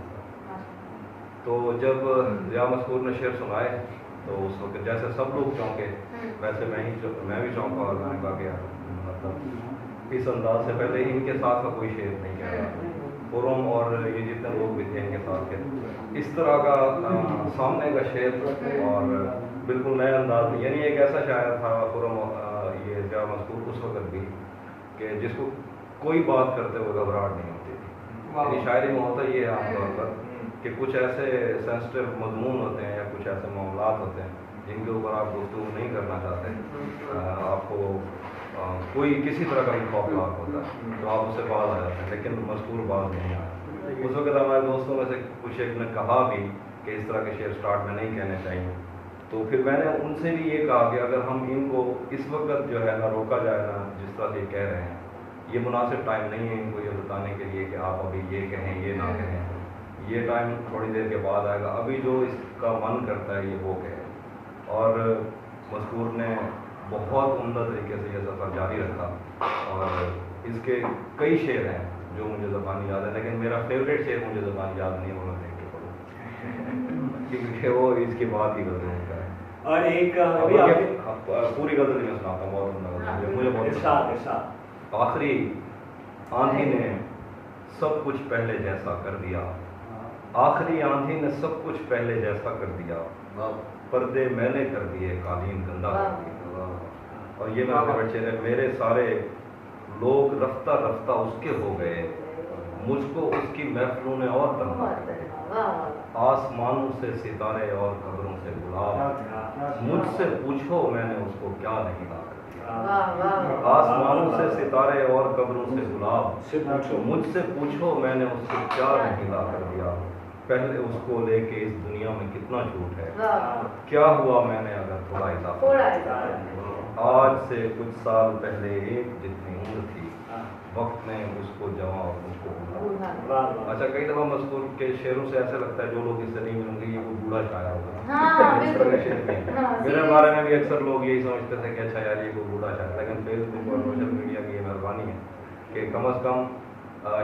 تو جب ضیا مذکور نے شعر سنائے تو اس وقت جیسے سب لوگ چونکے ویسے میں بھی چونکا اور میں نے کہا کہ مطلب اس انداز سے پہلے ان کے ساتھ کا کوئی شعر نہیں کہہ رہا. خرم اور یہ جتنے لوگ بھی تھے ان کے ساتھ کے اس طرح کا سامنے کا شعر اور بالکل نئے انداز میں, یعنی ایک ایسا شاعر تھا خرم یہ ضیا مذکور اس وقت بھی کہ جس کو کوئی بات کرتے ہوئے گھبراہٹ نہیں ہوتی تھی. یعنی شاعری میں ہوتا یہ ہے عام طور پر کہ کچھ ایسے سینسٹیو مضمون ہوتے ہیں یا کچھ ایسے معاملات ہوتے ہیں جن کے اوپر آپ گفتگو نہیں کرنا چاہتے, آپ کو کوئی کسی طرح کا بھی خوفناک ہوتا ہے تو آپ اسے باز آ جاتے ہیں, لیکن مذکور باز نہیں آیا. اس وقت ہمارے دوستوں میں سے کچھ ایک نے کہا بھی کہ اس طرح کے شعر سٹارٹ میں نہیں کہنے چاہیے. تو پھر میں نے ان سے بھی یہ کہا کہ اگر ہم ان کو اس وقت جو ہے نہ روکا جائے نا جس طرح سے یہ کہہ رہے ہیں, یہ مناسب ٹائم نہیں ہے ان کو یہ بتانے کے لیے کہ آپ ابھی یہ کہیں یہ نہ کہیں. یہ ٹائم تھوڑی دیر کے بعد آئے گا, ابھی جو اس کا من کرتا ہے یہ وہ کہے. اور مذکور نے بہت عمدہ طریقے سے یہ سفر جاری رکھا اور اس کے کئی شعر ہیں جو مجھے زبانی یاد ہے, لیکن میرا فیوریٹ شعر مجھے زبانی یاد نہیں, وہ میں دیکھ کے پڑھوں کیونکہ وہ اس کی بات ہی بدل کا ہے. اور ایک پوری غزل میں سناتا ہوں، بہت مجھے بہت ارشاد آخری آندھی نے سب کچھ پہلے جیسا کر دیا، آخری آندھی نے سب کچھ پہلے جیسا کر دیا، پردے میں نے کر دیے قالین گندا کر دیا۔ اور یہ میرا فیوریٹ شعر ہے، میرے سارے لوگ رفتہ رفتہ اس کے ہو گئے، مجھ کو اس کی محفلوں نے اور تنہا کر دیا، آسمانوں سے ستارے اور قبروں سے گلاب، مجھ سے پوچھو میں نے اس کو کیا نہیں لا کر دیا، آسمانوں سے ستارے اور قبروں سے گلاب، مجھ سے پوچھو میں نے اس کو کیا نہیں لا کر دیا، پہلے اس کو لے کے اس دنیا میں کتنا جھوٹ ہے، کیا ہوا میں نے اگر تھوڑا اضافہ، آج سے کچھ سال پہلے ایک جتنی عمر تھی، وقت نے اس کو جوان اور مجھ کو بوڑھا۔ اچھا کئی دفعہ مذکور کے شعروں سے ایسا لگتا ہے جو لوگ اس سے نہیں ملیں گے یہ وہ بوڑھا شاعر ہوگا، میرے بارے میں بھی اکثر لوگ یہی سمجھتے تھے کہ اچھا یار یہ کوئی بوڑھا شاعر، لیکن فیس بک اور سوشل میڈیا کی یہ مہربانی ہے کہ کم از کم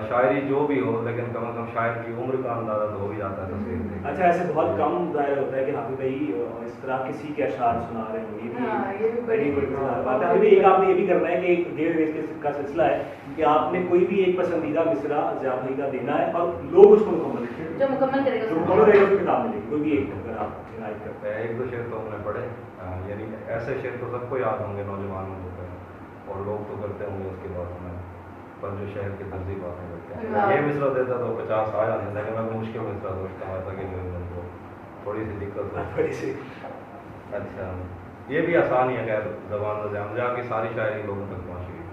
شاعری جو بھی ہو لیکن کم از کم شاعر کی عمر کا اندازہ تو ہو بھی جاتا ہے تصویر دیکھ کے۔ اچھا ایسے بہت کم ظاہر ہوتا ہے کہ حافظ بھائی اس طرح کسی کے اشعار سنا رہے ہوں، یہ بھی بڑی بات ہے۔ ابھی ایک آپ نے یہ بھی کرنا ہے کہ ایک ڈیڑھ ویس کا سلسلہ ہے کہ آپ نے کوئی بھی ایک پسندیدہ مصرع ضیاء بھائی کا دینا ہے اور لوگ اس کو مکمل کریں، جو مکمل کرے گا جو مکمل رہے گا اس کو کتاب ملے گی، کوئی بھی ایک اگر آپ عنایت کرتے ہیں۔ ایک دو شعر تو ہم نے پڑھے، یعنی ایسے شعر تو سب کو یاد ہوں گے نوجوانوں کو، اور لوگ تو کرتے ہوں گے اس کے بعد میں، پر جو شہر کی درجی باتیں کرتے ہیں یہ مصرع دیتا تو 50 آ جاتے، لیکن میں مشکل مصرع سوچتا ہوں تاکہ جو ان کو تھوڑی سی دقت ہو تھوڑی سی۔ اچھا یہ بھی آسان ہی ہے، خیر زبان جہاں کی ساری شاعری لوگوں تک پہنچ گئی۔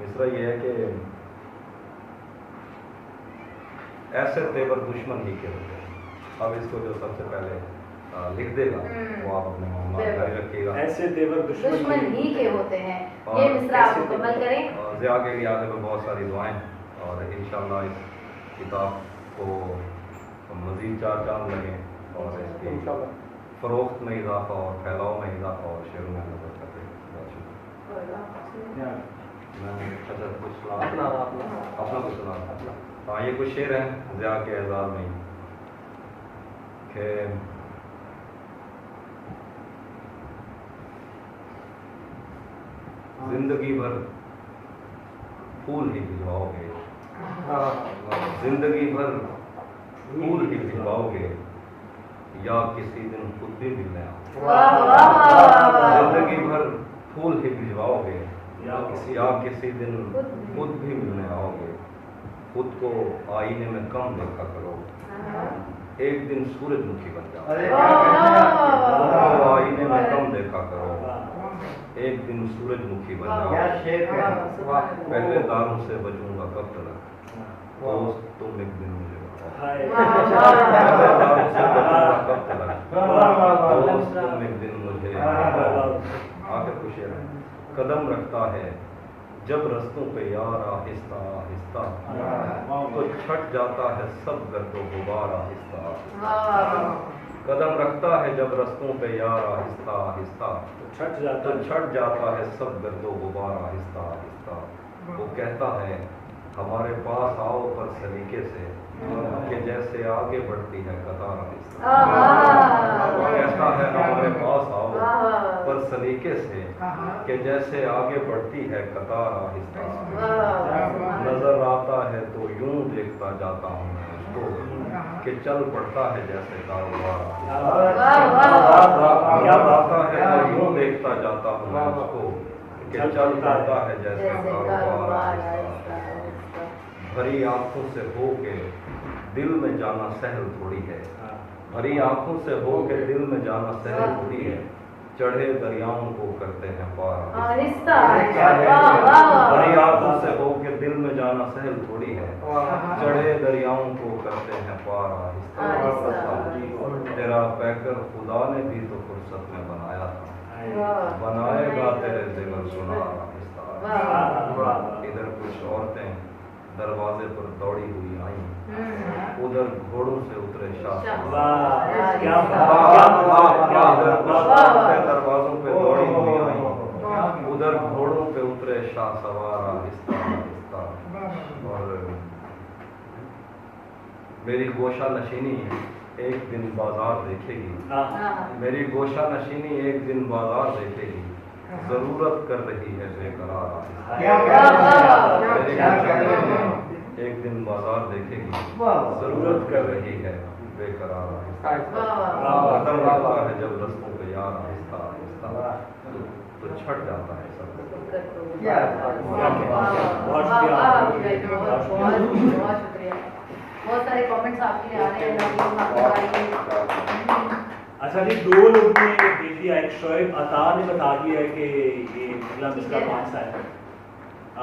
مصرع یہ ہے کہ ایسے تیور دشمن ہی کے ہوتے ہیں، اب اس کو جو سب سے پہلے لکھ دے گا وہ آپ اپنے معاملات جاری رکھیے گا۔ ایسے تیور دشمن ہی کے ہوتے ہیں، یہ مصرع آپ مکمل کریں۔ ضیاء کے لیے آگے میں بہت ساری دعائیں، اور انشاءاللہ اس کتاب کو مزید 4 چاند لگیں اور اس کی فروخت میں اضافہ اور پھیلاؤ میں اضافہ اور شعروں میں مدد کرتے ہیں۔ بہت شکریہ۔ میں کچھ اپنا کچھ سنا، ہاں یہ کچھ شعر ہیں ضیاء کے اعزاز میں کہ زندگی بھر پھول ہی بھجواؤ گے، زندگی بھر پھول ہی بھجواؤ گے، یا کسی دن خود بھی ملنے آؤ، زندگی بھر پھول ہی بھجواؤ گے، یا کسی دن خود بھی ملنے آؤ گے، خود کو آئینے میں کم دیکھا کرو، ایک دن سورج مکھی بن جاؤ، خود کو آئینے میں کم دیکھا کرو، ایک دن سورج مکھی بن جاؤ، پہلے داروں سے بچوں گا کب تک، دوست تم ایک دن مجھے بتاؤ، پہلے داروں سے بچوں گا کب تک، دوست تم ایک دن مجھے بتاؤ۔ آخر کچھ ہے، قدم رکھتا ہے جب رستوں پہ یار آہستہ آہستہ، تو چھٹ جاتا ہے سب گرد و غبار آہستہ آہستہ، قدم رکھتا ہے جب رستوں پہ یار آہستہ آہستہ، تو چھٹ جاتا ہے سب گرد و غبار آہستہ آہستہ، وہ کہتا ہے ہمارے پاس آؤ پر سلیقے سے، کہ جیسے آگے بڑھتی ہے قطار آہستہ، وہ کہتا ہے ہمارے پاس آؤ پر سلیقے سے، کہ جیسے آگے بڑھتی ہے قطار آہستہ آہستہ، نظر آتا ہے تو یوں دیکھتا جاتا ہوں میں اس کو، کہ چل پڑتا ہے جیسے کاروبار، آتا ہے تو یوں دیکھتا جاتا ہوں میں اس کو، کہ چل پڑتا ہے جیسے کاروبار، بھری آنکھوں سے ہو کے دل میں جانا سہل تھوڑی ہے، بھری آنکھوں سے ہو کے دل میں جانا سہل تھوڑی ہے، چڑھے دریاؤں کو کرتے ہیں پار آہستہ، بھری آنکھوں سے ہو کے دل میں جانا سہل تھوڑی ہے، چڑھے دریاؤں کو کرتے ہیں پار آہستہ، تیرا پیکر خدا نے بھی تو فرصت میں بنایا تھا، بنائے گا تیرے زیور سنا آہستہ، ادھر کچھ عورتیں دروازے پر دوڑی ہوئی آئیں، ادھر گھوڑوں سے اترے شاہ، دروازوں پہ دوڑی ہوئی آئیں، ادھر گھوڑوں پہ اترے شاہ سوار آہستہ آہستہ، اور میری گوشہ نشینی ایک دن بازار دیکھے گی، ہاں میری گوشہ نشینی ایک دن بازار دیکھے گی، ضرورت کر رہی ہے بے قرار ایک دن بازار دیکھے گی، ضرورت کر رہی ہے بے قرار ختم ہوتا ہے جب رستوں پہ یار آہستہ آہستہ تو چھٹ جاتا ہے سب. بہت شکریہ. بہت سارے کامنٹس آپ کے لیے آ رہے ہیں. اچھا جی، 2 لوگوں نے دیکھ دیا. ایک شعیب عطا نے بتا دیا ہے کہ یہ اگلا مسئلہ کون سا ہے،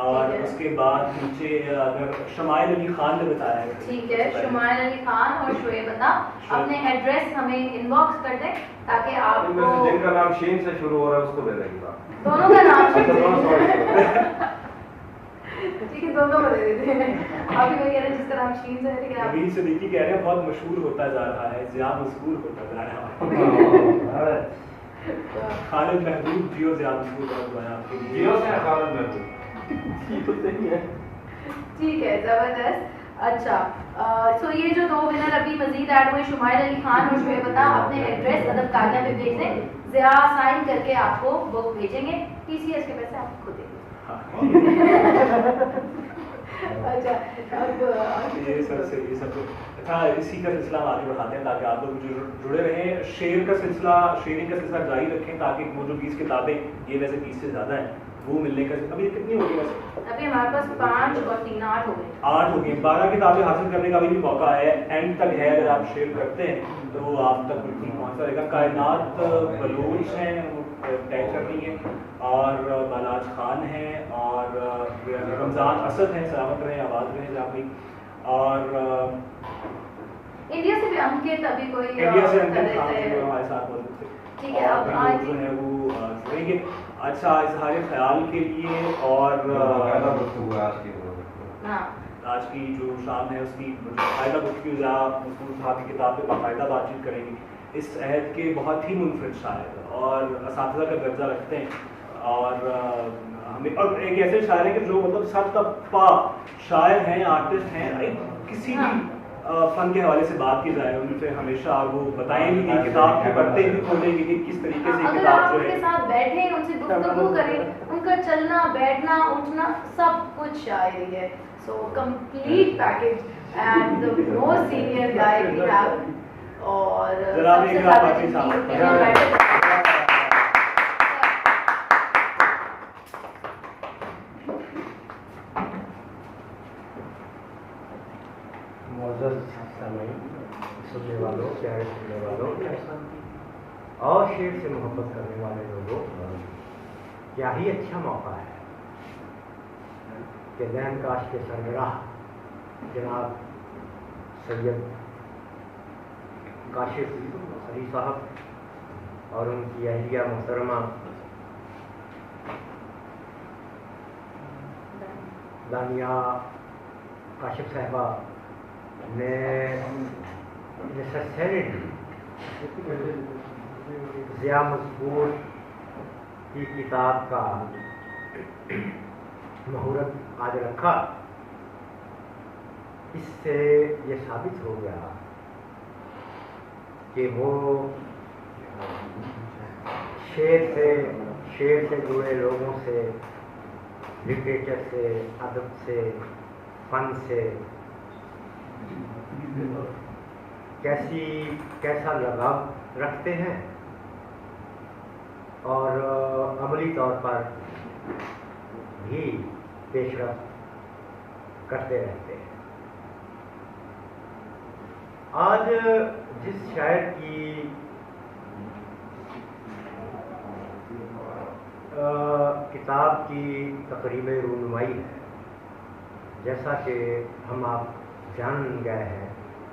اور اس کے بعد نیچے اگر شمائل علی خان نے بتایا ہے. ٹھیک ہے، شمائل علی خان اور شعیب عطا اپنے ایڈریس ہمیں ان باکس کر دیں تاکہ آپ کو جن کا نام شین سے شروع ہو رہا ہے اس کو دے دیں گے. دونوں کا نام ٹھیک ہے، دونوں کو دے دیتے ہیں. ابھی میں کہہ رہے ہیں جس کا نام شین سے ہے، لیکن آپ نوید صدیقی کہہ رہے ہیں بہت مشہور ہوتا جا رہا ہے، ضیاء مذکور ہوتا جا رہا ہے. خالد محبوب جیو ضیاء مذکور ہوا ہے آپ کے لیے. جیو سے خالد محبوب ٹھیک ہے، زبردست. اچھا سو یہ جو 2 ونر ابھی مزید ایڈ ہوئے، شمائل علی خان اور شعیب عطا، اپنے ایڈریس ادب کاغذ پہ بھیج دیں. ضیاء سائن کر کے آپ کو بک بھیجیں گے. TCS کے پیسے آپ خود دیں گے. اچھا یہ سب اچھا، اسی کا سلسلہ ہم آگے بڑھاتے ہیں تاکہ آپ لوگ جڑے رہیں. شیئرنگ کا سلسلہ جاری رکھیں تاکہ وہ جو 20 کتابیں، یہ ویسے 20 سے زیادہ ہیں، وہ ملنے کا. ابھی کتنی ہوگی ویسے؟ ابھی ہمارے پاس 5 اور 3 8 ہو گئے. 8 ہو گئی. 12 کتابیں حاصل کرنے کا بھی موقع ہے. اینڈ تک ہے، اگر آپ شیئر کرتے ہیں تو آپ تک بالکل پہنچتا رہے گا. کائنات بلوچ ہیں، ٹیگ کر رہی ہیں، اور بالاج خان ہیں، اور رمضان اسد ہیں. سلامت رہیں، آباد رہیں جہاں بھی. اور انڈیا سے بھی انکت ابھی کوئی انڈیا سے انکت خان ہمارے ساتھ موجود تھے. ٹھیک ہے، اب جو ہے وہ جڑیں گے. اچھا، اظہار خیال کے لیے اور آج کی جو شام ہے اس کی باقاعدہ گفتگو مذکور صاحب کی کتاب پہ باقاعدہ بات چیت کریں گے. اس عہد کے بہت ہی منفرد شاعر اور اساتذہ کا درجہ رکھتے ہیں، اور ہمیں اور ایک ایسے شاعر ہیں کہ جو مطلب سب کا پا شاعر ہیں، آرٹسٹ ہیں. کسی بھی فن کے حوالے سے بات کی جائے ان سے ہمیشہ وہ بتائیں گے کہ کتاب کو پڑھتے بھی کھولیں گے کہ کس طریقے سے اگر کتاب آپ جو ان ہے کے ساتھ بیٹھیں، ان سے گفتگو کریں، ان کا چلنا بیٹھنا اٹھنا سب کچھ شاعری ہے. So complete package and the most senior guy we have. اور سب سے زیادہ معزز سامعین، سننے والوں، پیارے سننے والوں اور شعر سے محبت کرنے والے لوگوں، کیا ہی اچھا موقع ہے کہ ذہن کاش کے سربراہ جناب سید کاشف علی صاحب اور ان کی اہلیہ محترمہ دانیہ کاشف صاحبہ نے ضیاء مذکور کی کتاب کا مہورت آج رکھا. اس سے یہ ثابت ہو گیا کہ وہ شعر سے جڑے لوگوں سے، لٹریچر سے، ادب سے، فن سے کیسا لگاؤ رکھتے ہیں اور عملی طور پر بھی پیش رفت کرتے رہتے ہیں. آج جس شاعر کی کتاب کی تقریب رونمائی ہے، جیسا کہ ہم آپ جان گئے ہیں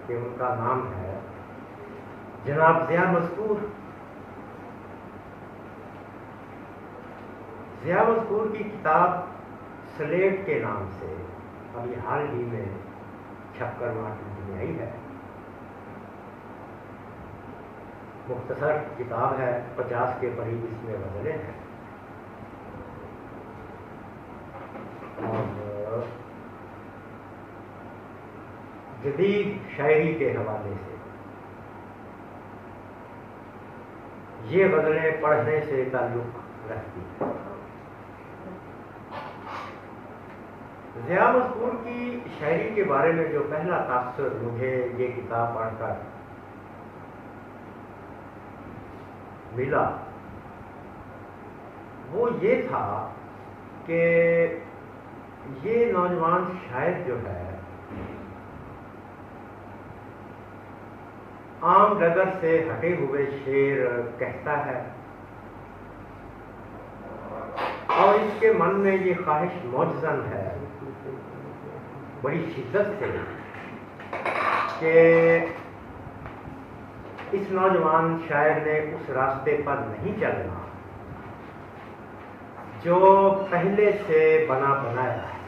کہ ان کا نام ہے جناب ضیاء مذکور. ضیاء مذکور کی کتاب سلیٹ کے نام سے ابھی حال ہی میں چھپ کر مارکیٹ میں آئی ہے. مختصر کتاب ہے، 50 کے قریب اس میں غزلیں ہیں اور جدید شاعری کے حوالے سے یہ غزلیں پڑھنے سے تعلق رکھتی ہیں۔ ضیاء مسرور کی شاعری کے بارے میں جو پہلا تاثر مجھے یہ کتاب پڑھ کر ملا وہ یہ تھا کہ یہ نوجوان شاعر جو ہے عام ڈگر سے ہٹے ہوئے شعر کہتا ہے اور اس کے من میں یہ خواہش موجزن ہے بڑی شدت سے کہ اس نوجوان شاعر نے اس راستے پر نہیں چلنا جو پہلے سے بنا بنایا ہے۔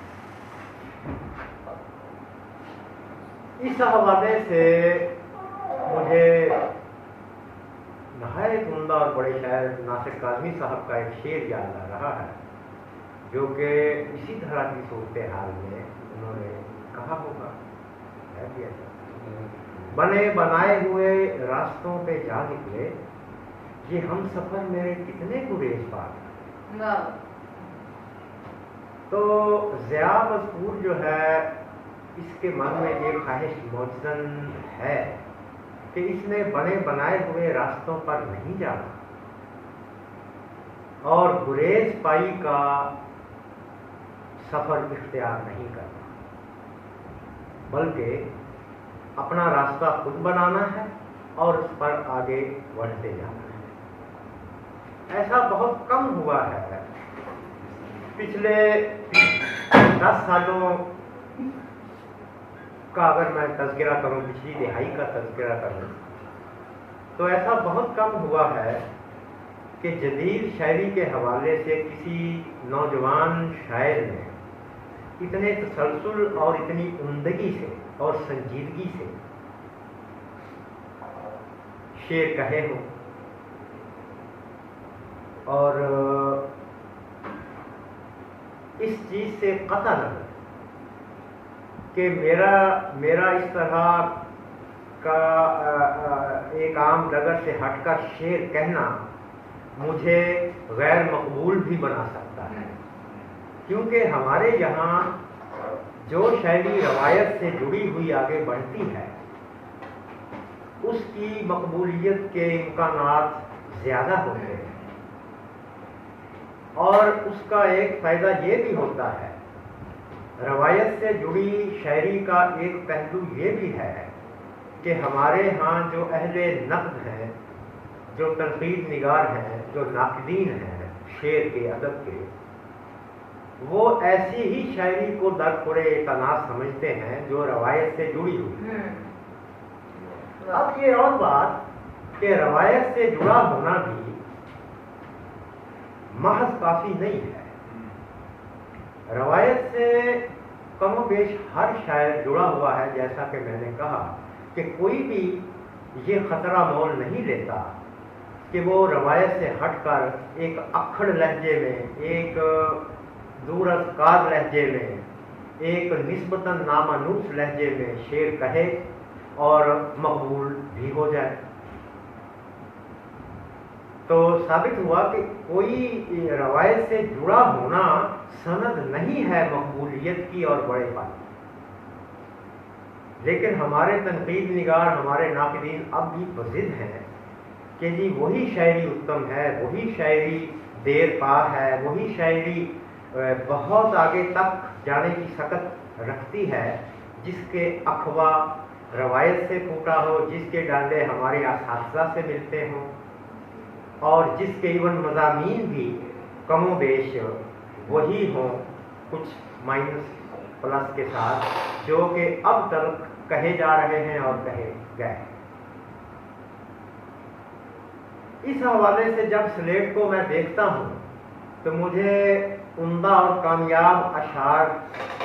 اس حوالے سے مجھے نہایت عمدہ اور بڑے شاعر ناصر کاظمی صاحب کا ایک شعر یاد آ رہا ہے جو کہ اسی طرح کی صورتحال میں انہوں نے کہا ہوگا، ہے بھی ایسا، بنے بنائے ہوئے راستوں پہ جا نکلے یہ ہم سفر میرے کتنے گریز پار۔ تو ضیاء مسرور جو ہے اس کے من میں یہ خواہش موجزن ہے کہ اس نے بنے بنائے ہوئے راستوں پر نہیں جانا اور گریز پائی کا سفر اختیار نہیں کرنا، بلکہ اپنا راستہ خود بنانا ہے اور اس پر آگے بڑھتے جانا ہے۔ ایسا بہت کم ہوا ہے، پچھلے 10 سالوں کا اگر میں تذکرہ کروں، پچھلی دہائی کا تذکرہ کروں تو ایسا بہت کم ہوا ہے کہ جدید شاعری کے حوالے سے کسی نوجوان شاعر نے اتنے تسلسل اور اتنی عمدگی سے اور سنجیدگی سے شعر کہے ہوں اور اس چیز سے قطع نہ کہ میرا اس طرح کا ایک عام ڈگر سے ہٹ کر شعر کہنا مجھے غیر مقبول بھی بنا سکتا ہے، کیونکہ ہمارے یہاں جو شاعری روایت سے جڑی ہوئی آگے بڑھتی ہے اس کی مقبولیت کے امکانات زیادہ ہوتے ہیں، اور اس کا ایک فائدہ یہ بھی ہوتا ہے، روایت سے جڑی شاعری کا ایک پہلو یہ بھی ہے کہ ہمارے ہاں جو اہل نقد ہیں، جو تنقید نگار ہیں، جو ناقدین ہیں شعر کے ادب کے، وہ ایسی ہی شاعری کو درخور اعتنا سمجھتے ہیں جو روایت سے جڑی ہوئی۔ اب یہ اور بات کہ روایت سے جڑا ہونا بھی محض کافی نہیں ہے، روایت سے کم و بیش ہر شاعر جڑا ہوا ہے، جیسا کہ میں نے کہا کہ کوئی بھی یہ خطرہ مول نہیں لیتا کہ وہ روایت سے ہٹ کر ایک اکھڑ لہجے میں، ایک دور از کار لہجے میں، ایک نسبتاً نامانوس لہجے میں شعر کہے اور مقبول بھی ہو جائے۔ تو ثابت ہوا کہ کوئی روایت سے جڑا ہونا سند نہیں ہے مقبولیت کی اور بڑے پن، لیکن ہمارے تنقید نگار، ہمارے ناقدین اب بھی بضد ہیں کہ جی وہی شاعری اتم ہے، وہی شاعری دیر پا ہے، وہی شاعری بہت آگے تک جانے کی سکت رکھتی ہے جس کے اخوا روایت سے پھوٹا ہو، جس کے ڈانڈے ہمارے اساتذہ سے ملتے ہوں، اور جس کے ایون مضامین بھی کم و بیش وہی ہوں، کچھ مائنس پلس کے ساتھ، جو کہ اب تک کہے جا رہے ہیں اور کہے گئے۔ اس حوالے سے جب سلیٹ کو میں دیکھتا ہوں تو مجھے عمدہ اور کامیاب اشعار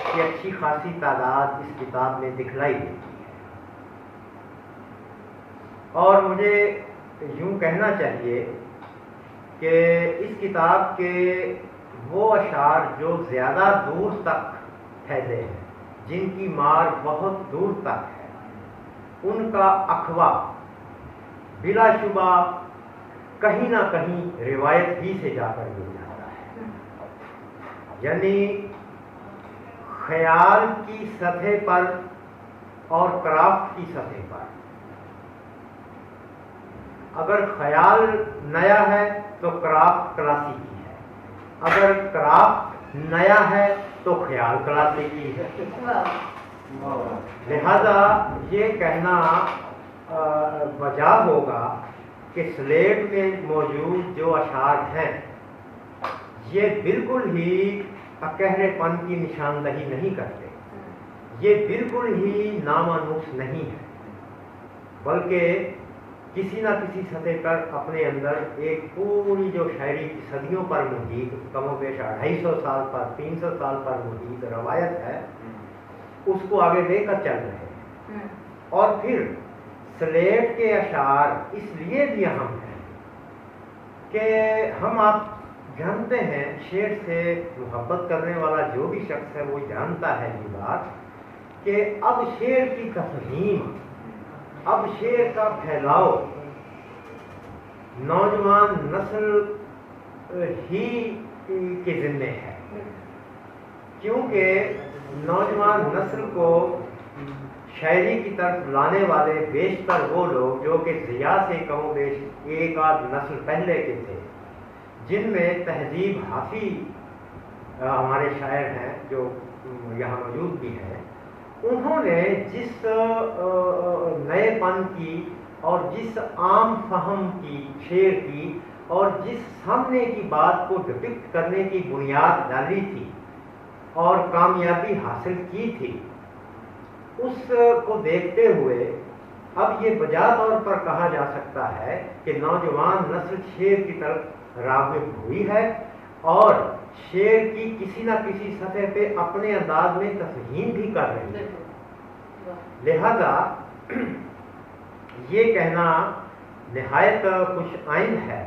کی اچھی خاصی تعداد اس کتاب میں دکھلائی دیتی ہے، اور مجھے یوں کہنا چاہیے کہ اس کتاب کے وہ اشعار جو زیادہ دور تک پھیلے ہیں، جن کی مار بہت دور تک ہے، ان کا اخوا بلا شبہ کہیں نہ کہیں روایت ہی سے جا کر مل جاتا ہے. یعنی خیال کی سطح پر اور کرافٹ کی سطح پر اگر خیال نیا ہے تو کرافٹ کلاسیکی ہے، اگر کرافٹ نیا ہے تو خیال کلاسیکی ہے. لہذا یہ کہنا وجہ ہوگا کہ سلیٹ میں موجود جو اشعار ہیں یہ بالکل ہی اکہرے پن کی نشاندہی نہیں کرتے، یہ بالکل ہی نامانوس نہیں ہے، بلکہ کسی نہ کسی سطح پر اپنے اندر ایک پوری جو شاعری کی صدیوں پر محیط، کم و بیش 250 سال پر 300 سال پر محیط روایت ہے، اس کو آگے لے کر چل رہے ہیں. اور پھر سلیٹ کے اشعار اس لیے بھی اہم ہیں کہ ہم آپ جانتے ہیں شعر سے محبت کرنے والا جو بھی شخص ہے وہ جانتا ہے یہ بات کہ اب شعر کی تفہیم، اب شعر کا پھیلاؤ نوجوان نسل ہی کے ذمے ہے، کیونکہ نوجوان نسل کو شاعری کی طرف لانے والے بیشتر وہ لوگ جو کہ ضیاء سے کم و بیش ایک آدھ نسل پہلے کے تھے، جن میں تہذیب حافظ ہمارے شاعر ہیں جو یہاں موجود بھی ہیں، انہوں نے جس نئے پن کی اور جس عام فہم کی شعر کی اور جس سامنے کی بات کو ڈپکٹ کرنے کی بنیاد ڈالی تھی اور کامیابی حاصل کی تھی، اس کو دیکھتے ہوئے اب یہ بجا طور پر کہا جا سکتا ہے کہ نوجوان نسل شعر کی طرف راغب ہوئی ہے اور شعر کی کسی نہ کسی سطح پہ اپنے انداز میں تفہیم بھی کر رہی ہے. لہذا یہ کہنا نہایت خوش آئند ہے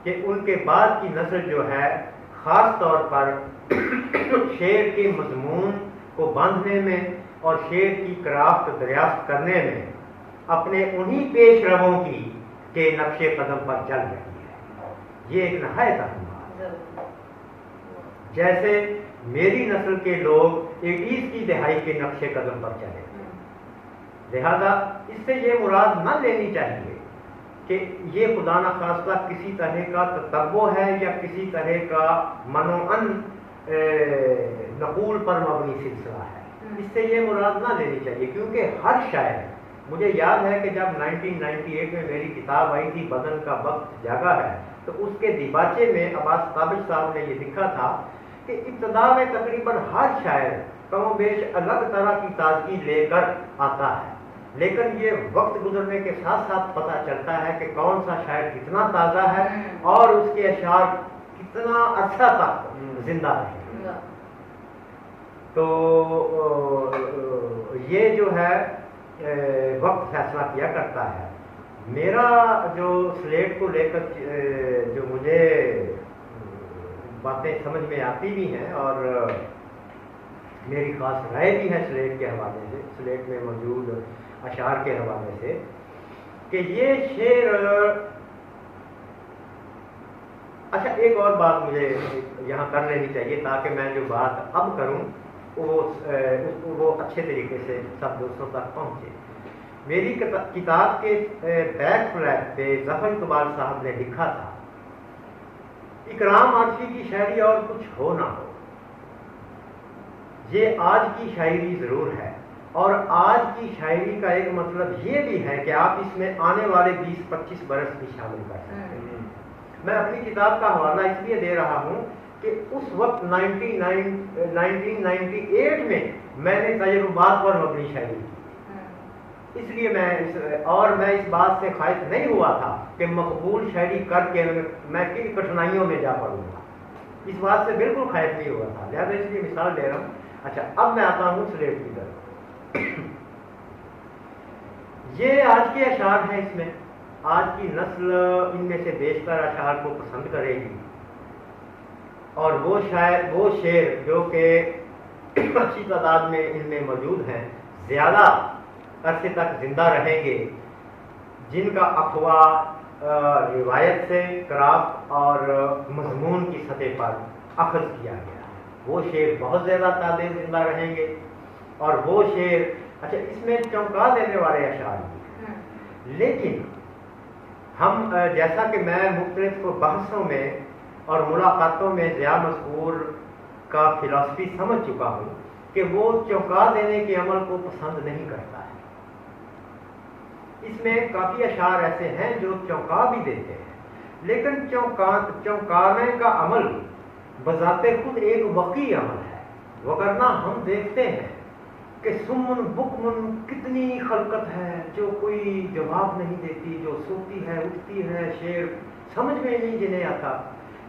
کہ ان کے بعد کی نسل جو ہے خاص طور پر شعر کے مضمون کو باندھنے میں اور شعر کی کرافٹ دریافت کرنے میں اپنے انہی پیش رووں کی کے نقش قدم پر چل رہی ہے. یہ ایک نہایت اہم بات ہے. جیسے میری نسل کے لوگ 80s کی دہائی کے نقش قدم پر چلے، لہذا اس سے یہ مراد نہ لینی چاہیے کہ یہ خدا نخواستہ کسی طرح کا تتبع ہے یا کسی طرح کا منوعن نقول پر مبنی سلسلہ ہے. اس سے یہ مراد نہ لینی چاہیے، کیونکہ ہر شاعر، مجھے یاد ہے کہ جب 1998 میں میری کتاب آئی تھی بدن کا وقت جاگا ہے، تو اس کے دیباچے میں عباس قابل صاحب نے یہ لکھا تھا کہ ابتدا میں تقریباً ہر شاعر کم و بیش الگ طرح کی تازگی لے کر آتا ہے، لیکن یہ وقت گزرنے کے ساتھ ساتھ پتہ چلتا ہے کہ کون سا شاعر کتنا تازہ ہے اور اس کے اشعار کتنا عرصہ تک زندہ رہے. تو یہ جو ہے وقت فیصلہ کیا کرتا ہے. میرا جو سلیٹ کو لے کر جو مجھے باتیں سمجھ میں آتی بھی ہیں اور میری خاص رائے بھی ہے سلیٹ کے حوالے سے، سلیٹ میں موجود اشعار کے حوالے سے، کہ یہ شعر اچھا ایک اور بات مجھے یہاں کر لینی چاہیے تاکہ میں جو بات اب کروں وہ اچھے طریقے سے سب دوستوں تک پہنچے. میری کتاب کے بیک فلیپ پہ ظفر اقبال صاحب نے لکھا تھا، اکرام عاطفی کی شاعری اور کچھ ہو نہ ہو، یہ آج کی شاعری ضرور ہے، اور آج کی شاعری کا ایک مطلب یہ بھی ہے کہ آپ اس میں آنے والے 20-25 برس بھی شامل کر سکتے ہیں. میں اپنی کتاب کا حوالہ اس لیے دے رہا ہوں کہ اس وقت 1998 میں نے تجربات پر مبنی شاعری کی، اس لیے میں اس بات سے خائف نہیں ہوا تھا کہ مقبول شاعری کر کے میں کن کٹھنائیوں میں جا پڑوں گا، اس بات سے بالکل خائف نہیں ہوا تھا. لہٰذا اس لیے مثال دے رہا ہوں. اچھا اب میں آتا ہوں سلیٹ کی طرف. یہ آج کے اشعار ہیں، اس میں آج کی نسل ان میں سے بیشتر اشعار کو پسند کرے گی، اور وہ شعر جو کہ اچھی تعداد میں ان میں موجود ہیں زیادہ عرصے تک زندہ رہیں گے، جن کا افواہ روایت سے قرات اور مضمون کی سطح پر اخذ کیا گیا. وہ شعر بہت زیادہ تعداد زندہ رہیں گے اور وہ شعر اچھا اس میں چونکا دینے والے اشعار بھی ہیں. لیکن ہم جیسا کہ میں مختلف بحثوں میں اور ملاقاتوں میں ضیاء مذکور کا فلسفی سمجھ چکا ہوں کہ وہ چونکا دینے کے عمل کو پسند نہیں کرتا ہے. اس میں کافی اشعار ایسے ہیں جو چونکا بھی دیتے ہیں لیکن چونکانے کا عمل بذات خود ایک وقی عمل ہے. وگرنہ ہم دیکھتے ہیں کہ سمن بکمن کتنی خلقت ہے جو کوئی جواب نہیں دیتی, جو سوتی ہے اٹھتی ہے, شعر سمجھ میں نہیں جنہیں آتا.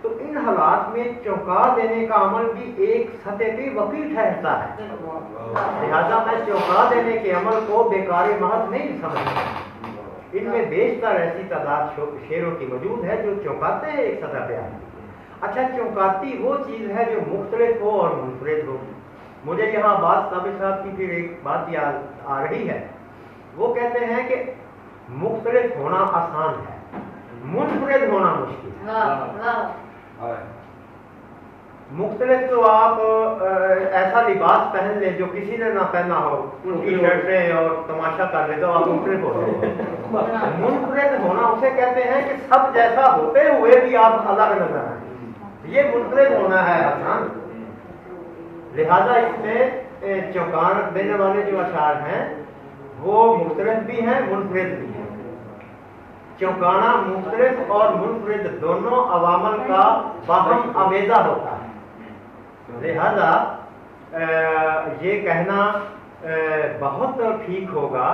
تو ان حالات میں چونکا دینے کا عمل بھی ایک سطح پہ وقی ٹھہرتا ہے. لہذا میں چونکا دینے کے عمل کو بیکار محض نہیں سمجھتا. ان میں بیشتر ایسی تعداد شعروں کی موجود ہے جو چونکاتے ہیں ایک سطح پہ آتی. اچھا چونکاتی وہ چیز ہے جو مختلف ہو اور منفرد ہو. مجھے یہاں بات ثابت صاحب کی پھر ایک بات یاد آ رہی ہے. وہ کہتے ہیں کہ مختلف ہونا آسان ہے, منفرد ہونا مشکل ہے. مختلف تو آپ ایسا لباس پہن لیں جو کسی نے نہ پہنا ہو, ٹی شرٹیں اور تماشا کر لیں تو آپ مختلف ہو جائیں. منفرد ہونا اسے کہتے ہیں کہ سب جیسا ہوتے ہوئے بھی آپ الگ نظر آئیں. یہ منفرد ہونا ہے آسان. لہذا اس میں چونکان دینے والے جو اشعار ہیں وہ مختلف بھی ہیں منفرد بھی ہیں. چونکانا مختلف اور منفرد دونوں عوامل کا باہم آمیزہ ہوتا ہے. لہذا یہ کہنا بہت ٹھیک ہوگا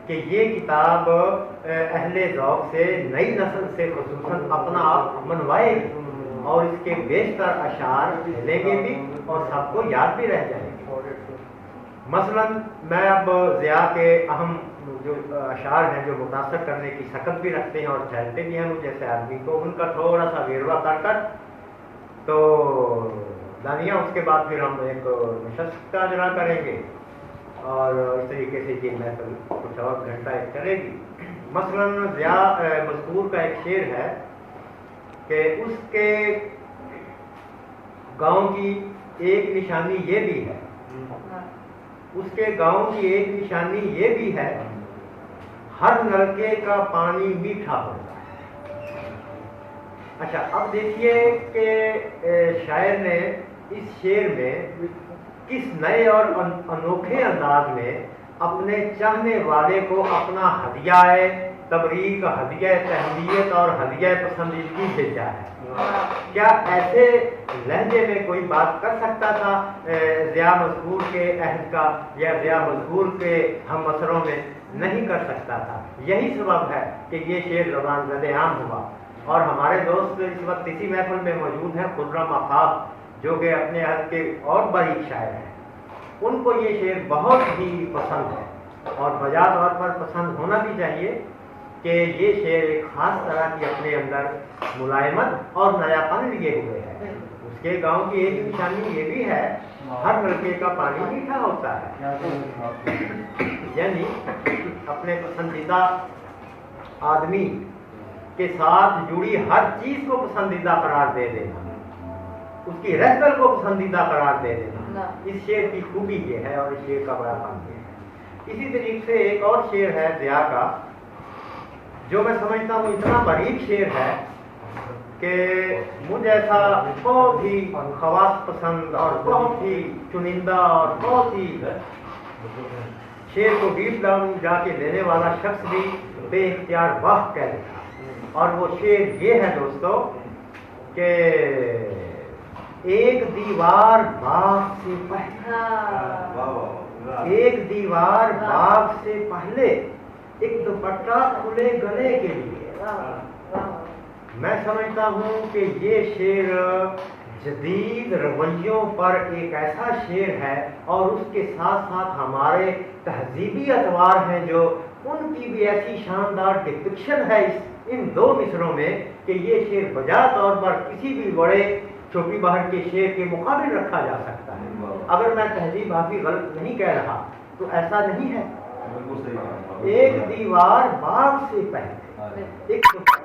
کہ یہ کتاب اہل ذوق سے نئی نسل سے خصوصاً اپنا آپ منوائے گی اور اس کے بیشتر اشعار لیں گے بھی اور سب کو یاد بھی رہ جائیں گے. مثلا میں اب ضیاء کے اہم جو اشعار ہیں جو متاثر کرنے کی سخت بھی رکھتے ہیں اور ٹھہرتے بھی ہیں مجھ جیسے آدمی کو, ان کا تھوڑا سا ویروا کر تو دانیہ اس کے بعد پھر ہم ایک نشست کا اجرا کریں گے اور اس طریقے سے یہ محفل کچھ اور گھنٹہ ایک چلے گی. مثلا ضیاء مذکور کا ایک شعر ہے کہ اس کے گاؤں کی ایک نشانی یہ بھی ہے, اس کے گاؤں کی ایک نشانی یہ بھی ہے, ہر نلکے کا پانی میٹھا ہوتا ہے. اچھا اب دیکھیے کہ شاعر نے اس شعر میں کس نئے اور انوکھے انداز میں اپنے چاہنے والے کو اپنا ہدیہ تبریک, ہدیہ تہنیت اور ہدیہ پسندیدگی بھیجا ہے. کیا ایسے لہجے میں کوئی بات کر سکتا تھا ضیاء مذکور کے عہد کا یا ضیاء مذکور کے ہم اثروں میں؟ نہیں کر سکتا تھا. یہی سبب ہے کہ یہ شعر زبان زد عام ہوا. اور ہمارے دوست اس وقت اسی محفل میں موجود ہیں خرم آفاق جو کہ اپنے عہد کے اور باریک شاعر ہیں. ان کو یہ شعر بہت ہی پسند ہے اور بجا طور پر پسند ہونا بھی چاہیے کہ یہ شعر ایک خاص طرح کی اپنے اندر ملائمت اور نیاپن لیے ہوئے ہے. اس کے گاؤں کی ایک نشانی یہ بھی ہے, ہر نلکے کا پانی میٹھا ہوتا ہے. یعنی اپنے پسندیدہ آدمی کے ساتھ جڑی ہر چیز کو پسندیدہ قرار دے دینا, اس کی رہبر کو پسندیدہ قرار دے دینا, اس شعر کی خوبی یہ ہے اور اس شعر کا بڑا فن یہ ہے. اسی طریقے سے ایک اور شعر ہے ضیاء کا جو میں سمجھتا ہوں اتنا باریک شعر ہے کہ مجھ ایسا بہت ہی خواص پسند اور بہت ہی چنندہ اور بہت ہی شعر کو ڈیپ ڈاؤن جا کے لینے والا شخص بھی بے اختیار واہ کہہ دیتا. اور وہ شعر یہ ہے دوستو کہ ایک دیوار باغ سے پہلے, ایک دیوار باغ سے پہلے ایک دوپٹہ کھلے گلے کے لیے. میں سمجھتا ہوں کہ یہ شعر جدید رویوں پر ایک ایسا شعر ہے اور اس کے ساتھ ساتھ ہمارے تہذیبی اطوار ہیں جو ان کی بھی ایسی شاندار ڈپکشن ہے ان دو مصروں میں کہ یہ شعر بجا طور پر کسی بھی بڑے چھوٹی بہر کے شعر کے مقابل رکھا جا سکتا ہے. اگر میں تہذیب حافظ غلط نہیں کہہ رہا تو ایسا نہیں ہے. ایک دیوار باغ سے پہلے ایک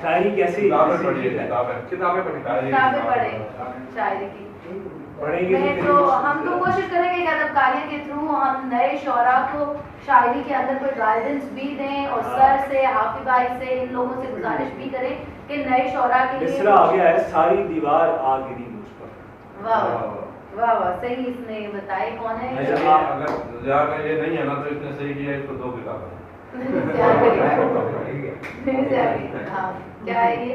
شاعری کیسی کتابیں پڑھیں شاعری کی پڑھیں گے میں تو ہم تو کوشش کریں گے کہ ادبکاریوں کے تھرو ہم نئے شعراء کو شاعری کے اندر کوئی گائیڈنس بھی دیں اور سر سے حافظ بھائی سے ان لوگوں سے گزارش بھی کریں کہ نئے شعراء کے لیے مصرع آ گیا ہے ساری دیوار آ گری مجھ پر. واہ واہ واہ صحیح اس نے بتائے کون ہے اگر ضیاء کا یہ نہیں ہے نا تو اس نے صحیح کیا اس کو 2 کتابیں کیا ہے یہ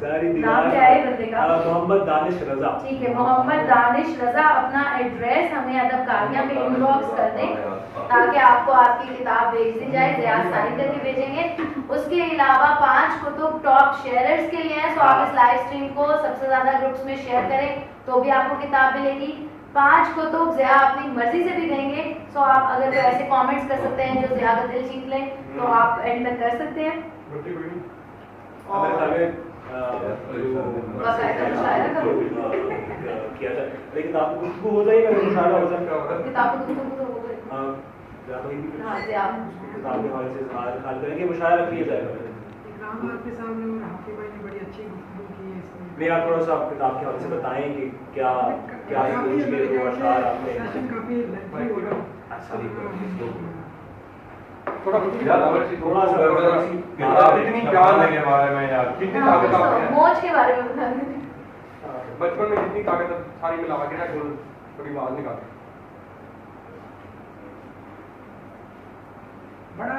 ساری نام کیا ہے بندے کا؟ محمد دانش رضا. ٹھیک ہے محمد دانش رضا اپنا ایڈریس ہمیں ادبکاریاں میں ان باکس کر دیں تاکہ آپ کو آپ کی کتاب بھیج دی جائے. ضیاء سائن کر کے بھیجیں گے. اس کے علاوہ 5 کتب ٹاپ شیئررز کے لیے ہیں. سو آپ اس لائیو اسٹریم کو سب سے زیادہ گروپس میں شیئر کریں تو بھی آپ کو کتاب ملے گی. 5 کتب ضیاء اپنی مرضی سے بھی دیں گے. سو آپ اگر کوئی ایسے کامنٹس کر سکتے ہیں جو ضیاء کا دل جیت لیں تو آپ اینڈ تک کر سکتے ہیں. کیا جائے لیکن آپ کو گفتگو ہو جائے گا مشاعرہ ہو جائے کتاب کو ہو گئی. کتاب کے حوالے سے خیال کریں گے مشاعرہ کیا جائے گا. اکرام آپ کے سامنے اور حافظ بھائی نے بڑی اچھی گفتگو کی ہے اس میں. نہیں آپ تھوڑا سا آپ کتاب کے حوالے سے بتائیں کہ کیا کیا سوچ کے وہ اشعار آپ نے سیشن کافی لمبی ہو رہا تھوڑا سا اتنی جان ہے کے بارے میں یار کتنی طاقت ہے موج کے بارے میں بتا دیں. بچپن میں جتنی طاقت ساری ملا کے نا تھوڑی آواز نکال بڑا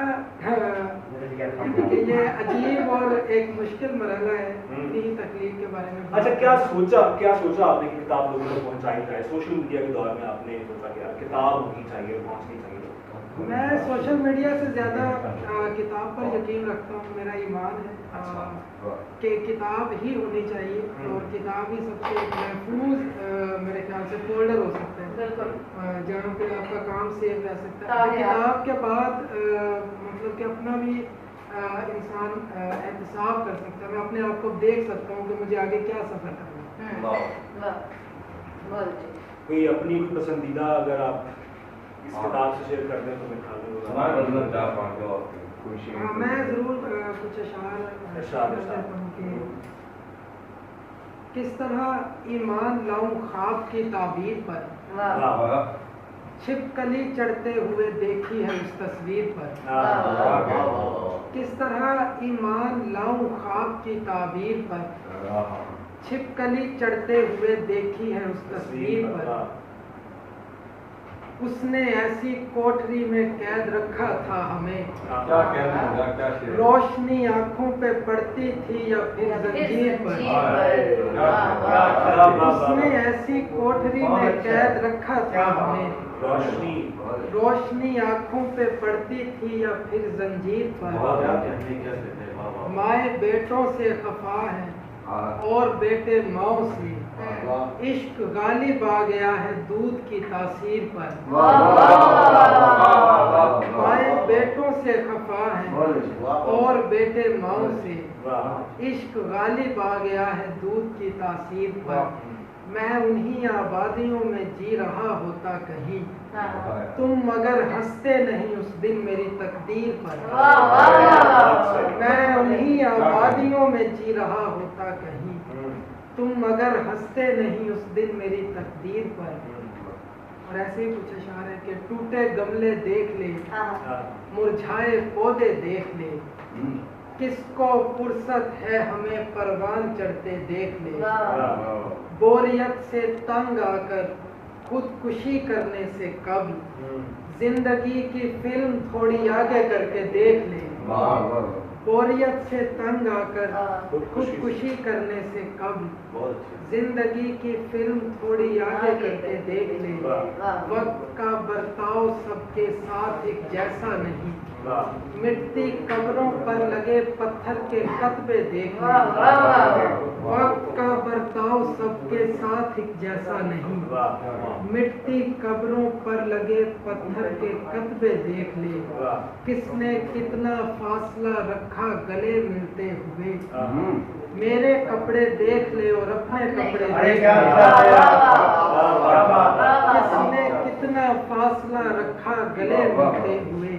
یہ عجیب اور ایک مشکل مرحلہ ہے دینی تکلیف کے بارے میں. اچھا کیا سوچا آپ نے کہ کتاب لوگوں تک پہنچائی جائے؟ سوشل میڈیا کے دور میں آپ نے سوچا کہ کتاب ہونی چاہیے پہنچنی چاہیے. میں سوشل میڈیا سے زیادہ کتاب پر یقین رکھتا ہوں. میرا ایمان ہے کہ کتاب ہی ہونی چاہیے اور کتاب ہی سب سے محفوظ میرے خیال سے فولڈر ہو سکتا ہے جہاں پہ آپ کا کام سیو رہ سکتا ہے. کتاب کے بعد مطلب کہ اپنا بھی انسان احتساب کر سکتا ہے. میں اپنے آپ کو دیکھ سکتا ہوں کہ مجھے آگے کیا سفر کرنا ہے. کوئی اپنی پسندیدہ اگر آپ اس کتاب سے شیئر کر دیں تو میں ضرور کچھ اشعار کہ کس طرح ایمان لاؤں خواب کی تعبیر پر چھپکلی چڑھتے ہوئے دیکھی ہے اس تصویر پر. کس طرح ایمان لاؤں خواب کی تعبیر پر چھپکلی چڑھتے ہوئے دیکھی ہے اس تصویر پر. اس نے ایسی کوٹری میں قید رکھا تھا ہمیں روشنی آنکھوں پہ پڑتی تھی یا پھر زنجیر پر. اس نے ایسی کوٹری میں قید رکھا تھا ہمیں روشنی آنکھوں پہ پڑتی تھی یا پھر زنجیر پر. مائیں بیٹوں سے خفا ہیں اور بیٹے ماؤں سے عشق غالب آ گیا ہے دودھ کی تاثیر پر. مائیں بیٹوں سے خفا ہیں اور بیٹے ماؤں سے عشق غالب آ گیا ہے دودھ کی تاثیر پر. میں انہی آبادیوں میں جی رہا ہوتا کہیں تم مگر ہنستے نہیں اس دن میری تقدیر پر. میں انہی آبادیوں میں جی رہا ہوتا کہیں تم مگر ہنستے نہیں اس دن میری تقدیر پر. اور ایسے ہی کچھ اشعار ہے کہ ٹوٹے گملے دیکھ لے مرجھائے پودے دیکھ لے کس کو فرصت ہے ہمیں پروان چڑھتے دیکھ لے. بوریت سے تنگ آ کر خودکشی کرنے سے قبل زندگی کی فلم تھوڑی آگے کر کے دیکھ لے. بوریت سے تنگ آ کر خودکشی کرنے سے قبل زندگی کی فلم تھوڑی آگے کر کے دیکھ لے. وقت کا برتاؤ سب کے ساتھ ایک جیسا نہیں مٹی قبروں پر لگے پتھر کے قطبے دیکھ لے. وقت کا برتاؤ سب کے ساتھ ایک جیسا نہیں مٹی قبروں پر لگے پتھر کے قطبے دیکھ لے. کس نے کتنا فاصلہ رکھا گلے ملتے ہوئے میرے کپڑے دیکھ لے اور اپنے کپڑے دیکھ لے. کس نے کتنا فاصلہ رکھا گلے ملتے ہوئے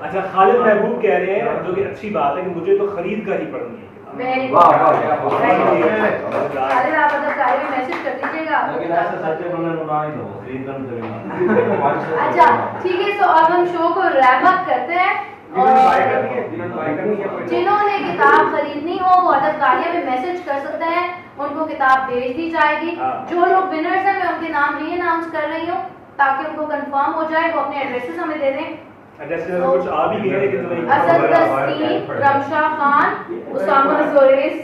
اچھا خالد محبوب کہہ رہے ہیں جو کہ اچھی بات ہے کہ مجھے تو خرید کر ہی پڑھنی ہے. خالد آپ مطلب کارے میں میسج کر دیجیے گا. اچھا ٹھیک ہے, تو اب ہم شو کو ریپ اپ کرتے ہیں. جنہوں نے کتاب خریدنی ہو وہ ادب کاریہ میں میسج کر سکتے ہیں, ان کو کتاب بھیج دی جائے گی. جو لوگ ونرز ہیں میں ان کے نام ری اناؤنس کر رہی ہوں تاکہ ان کو کنفرم ہو جائے, وہ اپنے ایڈریسز ہمیں دے دیں. اسد تسلیم, رمشا خان, اسامہ زوریس,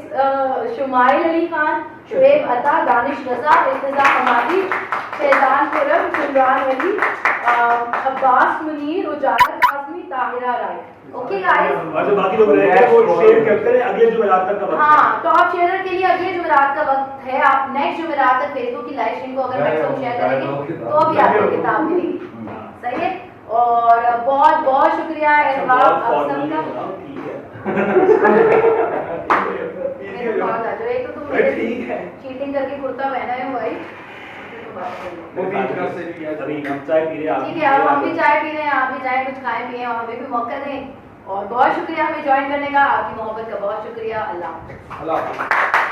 شمائل علی خان, شعیب عطا, دانش رضا, ارتضیٰ حمادی, فیضان کرم, عمران علی, عباس منیر, اجالا قاسمی, طاہرہ رائے. اوکے گائز, باقی لوگ رہے ہیں وہ شیئر کرتے ہیں اگلے جمعرات تک کا وقت. ہاں ٹاپ شیئرر کے لیے اگلے جمعرات کا وقت ہے. آپ نیکسٹ جمعرات تک فیس بک کی لائیو اسٹریم کو اگر میکسیمم شیئر کریں گے تو بھی آپ کو کتاب ملے گی. صحیح ہے, اور بہت بہت شکریہ احباب آپ سب کا. میرے پاس آ جاؤ, ایک تو تم میرے چیٹنگ کر کے کرتا پہنا ہے بھائی. ٹھیک ہے, اب ہم بھی چائے پی رہے ہیں, آپ بھی چائے کچھ کھائیں پیئیں اور ہمیں بھی موقع دیں. اور بہت شکریہ ہمیں جوائن کرنے کا, آپ کی محبت کا بہت شکریہ. اللہ حافظ.